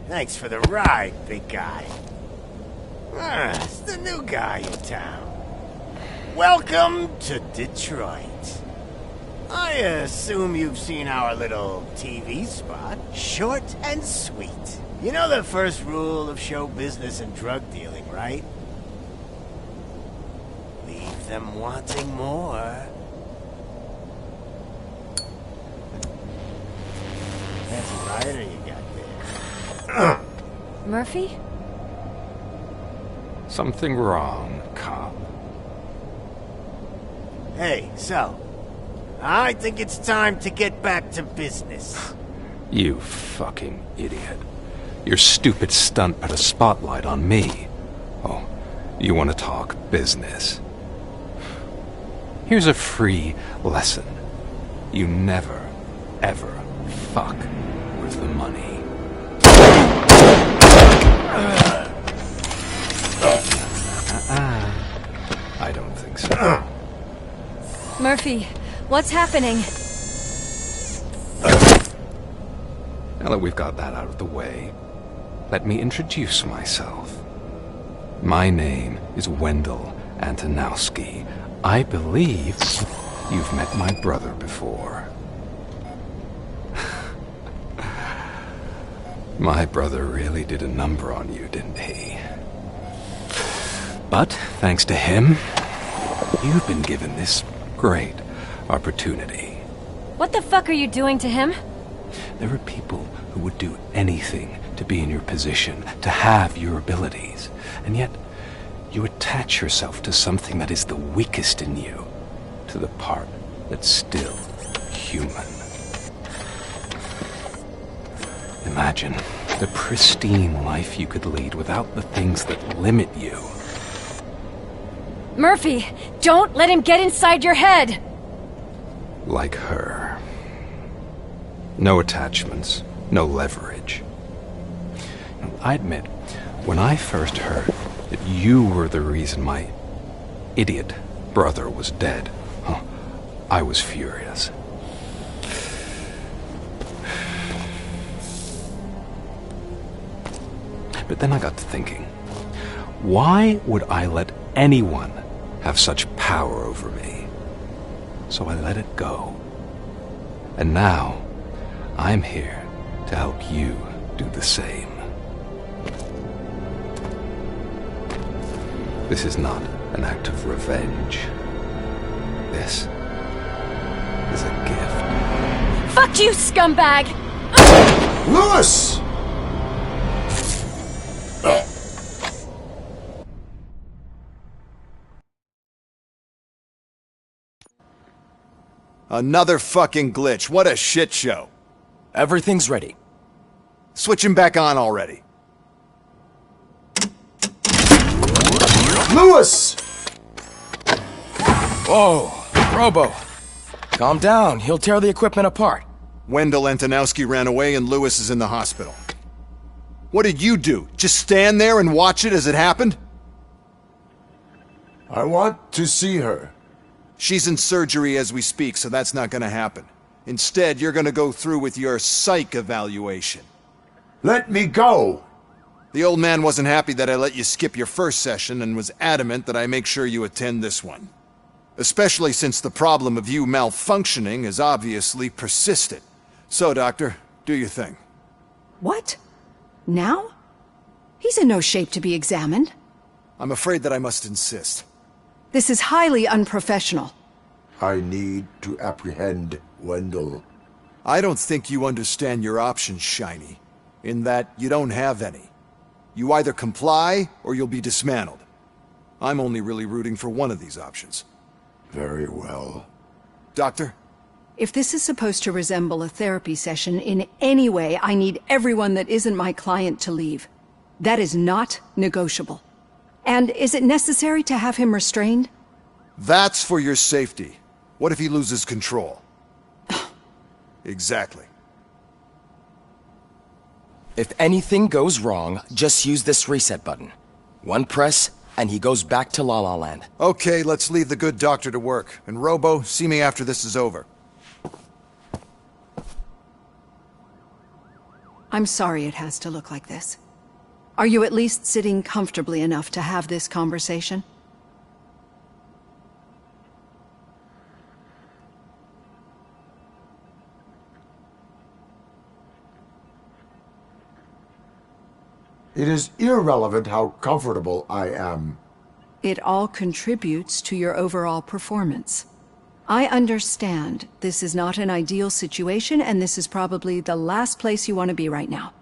Thanks for the ride, big guy. It's the new guy in town. Welcome to Detroit. I assume you've seen our little TV spot. Short and sweet. You know the first rule of show business and drug dealing, right? Leave them wanting more. That's a rider you got there. Murphy? Something wrong, cop. Hey, so, I think it's time to get back to business. You fucking idiot. Your stupid stunt put a spotlight on me. Oh, you want to talk business? Here's a free lesson. You never, ever fuck with the money. I don't think so. Murphy, what's happening? Now that we've got that out of the way, let me introduce myself. My name is Wendell Antonowski. I believe you've met my brother before. My brother really did a number on you, didn't he? But, thanks to him, you've been given this great opportunity. What the fuck are you doing to him? There are people who would do anything to be in your position, to have your abilities, and yet you attach yourself to something that is the weakest in you, to the part that's still human. Imagine the pristine life you could lead without the things that limit you. Murphy, don't let him get inside your head! Like her. No attachments, no leverage. I admit, when I first heard that you were the reason my idiot brother was dead, I was furious. But then I got to thinking, why would I let anyone have such power over me? So I let it go. And now, I'm here to help you do the same. This is not an act of revenge. This is a gift. Fuck you, scumbag! Lewis! Another fucking glitch. What a shit show. Everything's ready. Switch him back on already. Lewis! Whoa, Robo. Calm down. He'll tear the equipment apart. Wendell Antonowski ran away and Lewis is in the hospital. What did you do? Just stand there and watch it as it happened? I want to see her. She's in surgery as we speak, so that's not gonna happen. Instead, you're gonna go through with your psych evaluation. Let me go! The old man wasn't happy that I let you skip your first session and was adamant that I make sure you attend this one. Especially since the problem of you malfunctioning has obviously persisted. So, Doctor, do your thing. What? Now? He's in no shape to be examined. I'm afraid that I must insist. This is highly unprofessional. I need to apprehend Wendell. I don't think you understand your options, Shiny. In that you don't have any. You either comply, or you'll be dismantled. I'm only really rooting for one of these options. Very well. Doctor? If this is supposed to resemble a therapy session in any way, I need everyone that isn't my client to leave. That is not negotiable. And is it necessary to have him restrained? That's for your safety. What if he loses control? Exactly. If anything goes wrong, just use this reset button. One press, and he goes back to La La Land. Okay, let's leave the good doctor to work. And Robo, see me after this is over. I'm sorry it has to look like this. Are you at least sitting comfortably enough to have this conversation? It is irrelevant how comfortable I am. It all contributes to your overall performance. I understand this is not an ideal situation, and this is probably the last place you want to be right now.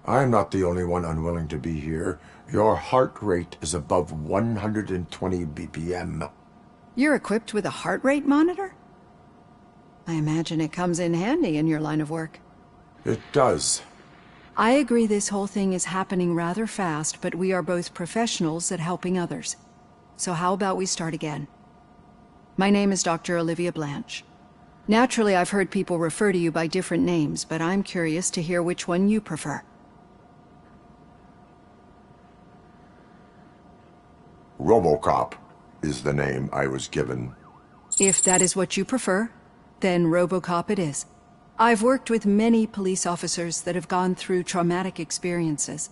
I'm not the only one unwilling to be here. Your heart rate is above 120 BPM. You're equipped with a heart rate monitor? I imagine it comes in handy in your line of work. It does. I agree this whole thing is happening rather fast, but we are both professionals at helping others. So how about we start again? My name is Dr. Olivia Blanche. Naturally, I've heard people refer to you by different names, but I'm curious to hear which one you prefer. RoboCop is the name I was given. If that is what you prefer, then RoboCop it is. I've worked with many police officers that have gone through traumatic experiences,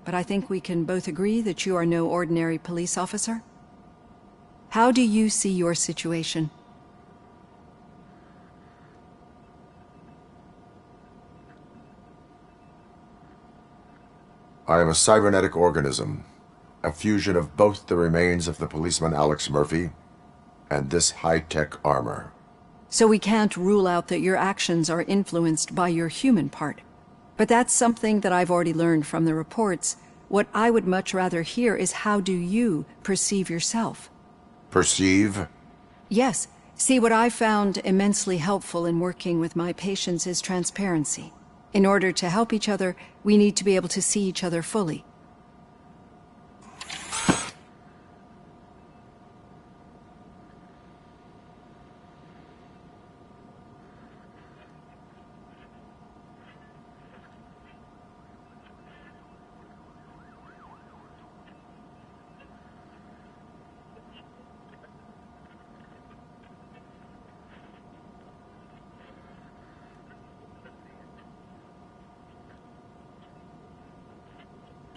but I think we can both agree that you are no ordinary police officer. How do you see your situation? I am a cybernetic organism, a fusion of both the remains of the policeman Alex Murphy and this high-tech armor. So we can't rule out that your actions are influenced by your human part. But that's something that I've already learned from the reports. What I would much rather hear is how do you perceive yourself? Perceive? Yes. See, what I found immensely helpful in working with my patients is transparency. In order to help each other, we need to be able to see each other fully.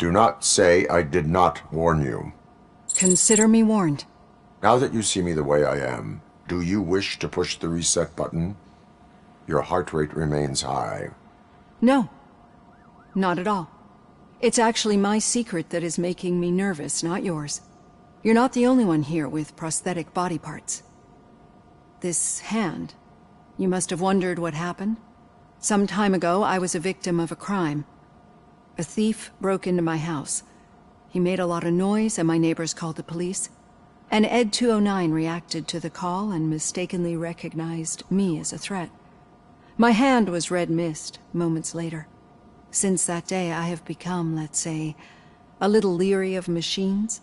Do not say I did not warn you. Consider me warned. Now that you see me the way I am, do you wish to push the reset button? Your heart rate remains high. No. Not at all. It's actually my secret that is making me nervous, not yours. You're not the only one here with prosthetic body parts. This hand, You must have wondered what happened. Some time ago, I was a victim of a crime. A thief broke into my house. He made a lot of noise, and my neighbors called the police. And Ed 209 reacted to the call and mistakenly recognized me as a threat. My hand was red mist moments later. Since that day, I have become, let's say, a little leery of machines.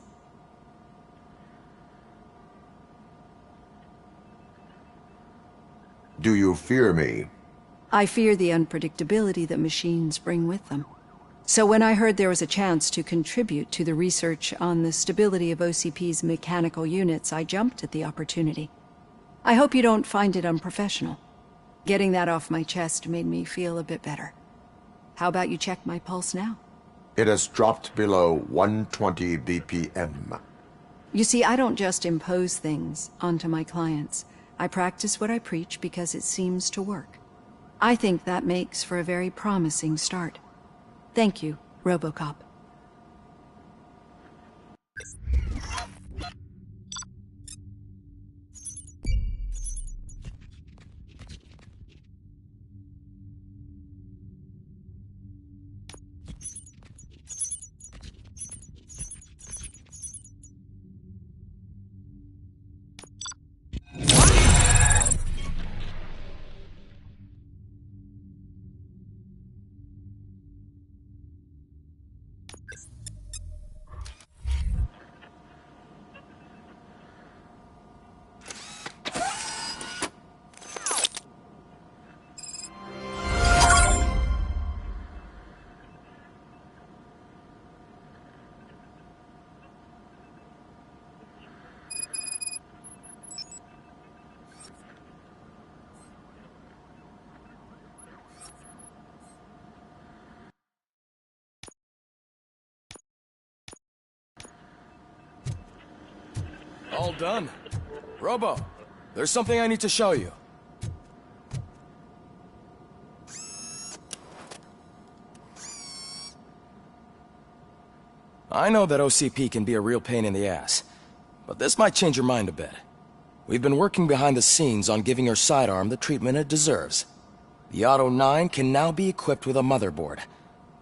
Do you fear me? I fear the unpredictability that machines bring with them. So when I heard there was a chance to contribute to the research on the stability of OCP's mechanical units, I jumped at the opportunity. I hope you don't find it unprofessional. Getting that off my chest made me feel a bit better. How about you check my pulse now? It has dropped below 120 BPM. You see, I don't just impose things onto my clients. I practice what I preach because it seems to work. I think that makes for a very promising start. Thank you, RoboCop. All done. Robo, there's something I need to show you. I know that OCP can be a real pain in the ass, but this might change your mind a bit. We've been working behind the scenes on giving your sidearm the treatment it deserves. The Auto 9 can now be equipped with a motherboard.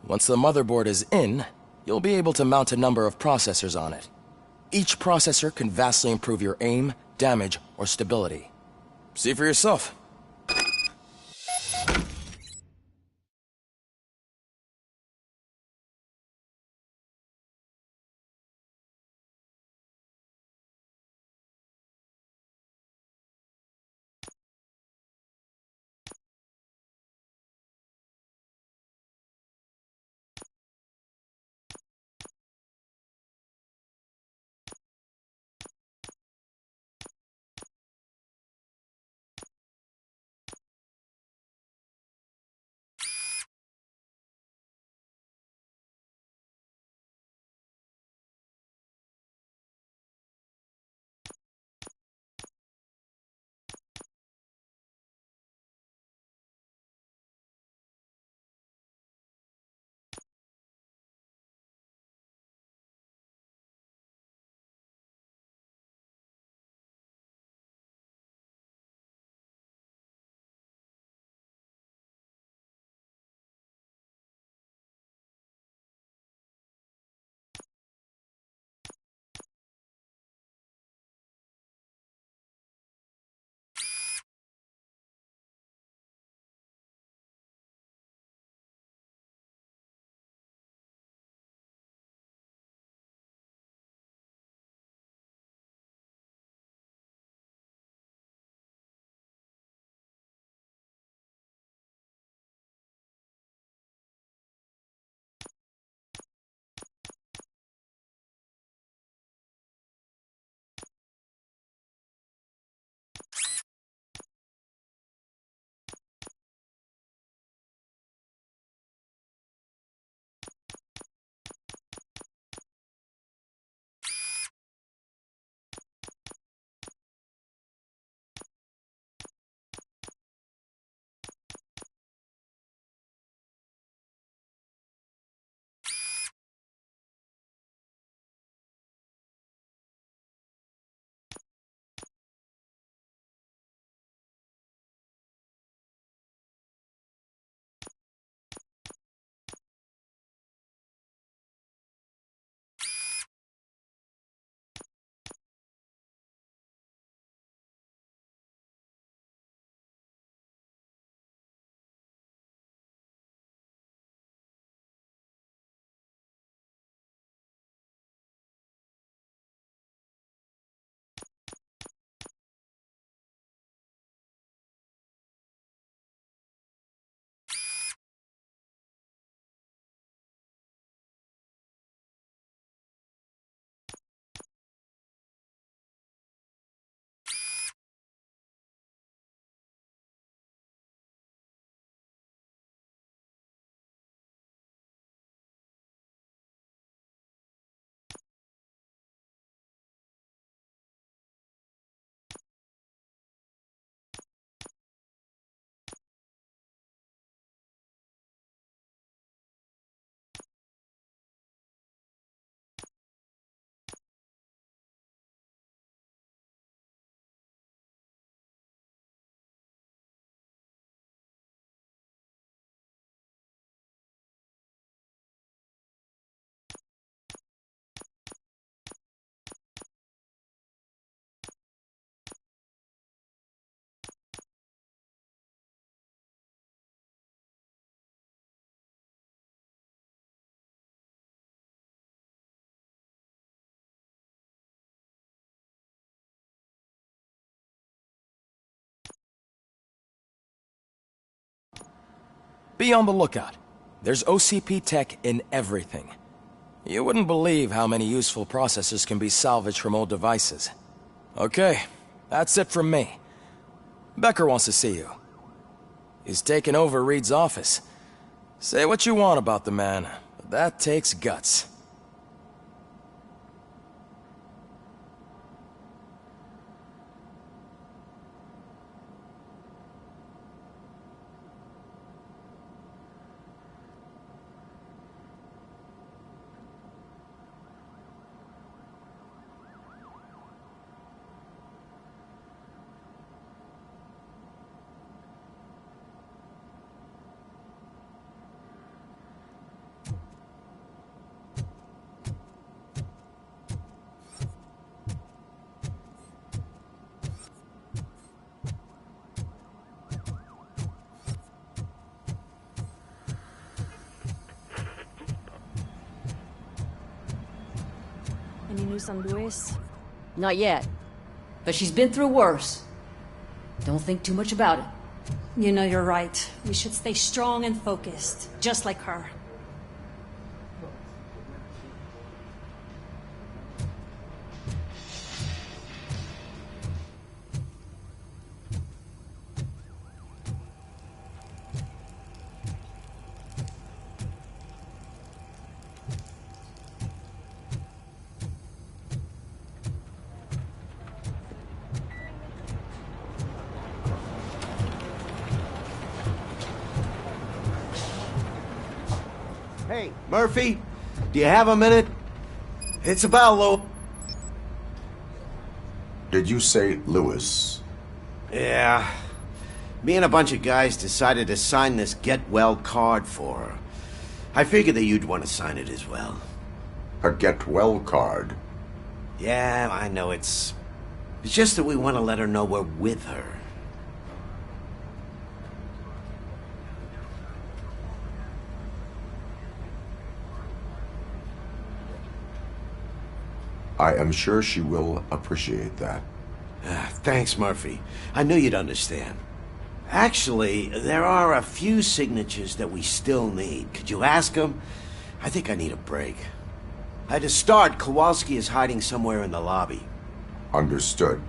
Once the motherboard is in, you'll be able to mount a number of processors on it. Each processor can vastly improve your aim, damage, or stability. See for yourself. Be on the lookout. There's OCP tech in everything. You wouldn't believe how many useful processors can be salvaged from old devices. Okay, that's it from me. Becker wants to see you. He's taken over Reed's office. Say what you want about the man, but that takes guts. Any news on Luis? Not yet. But she's been through worse. Don't think too much about it. You know you're right. We should stay strong and focused, just like her. Hey, Murphy, do you have a minute? It's about Lo... Did you say Lewis? Yeah. Me and a bunch of guys decided to sign this get well card for her. I figured that you'd want to sign it as well. A get well card? Yeah, I know it's just that we want to let her know we're with her. I am sure she will appreciate that. Thanks, Murphy. I knew you'd understand. Actually, there are a few signatures that we still need. Could you ask them? I think I need a break. To start, Kowalski is hiding somewhere in the lobby. Understood.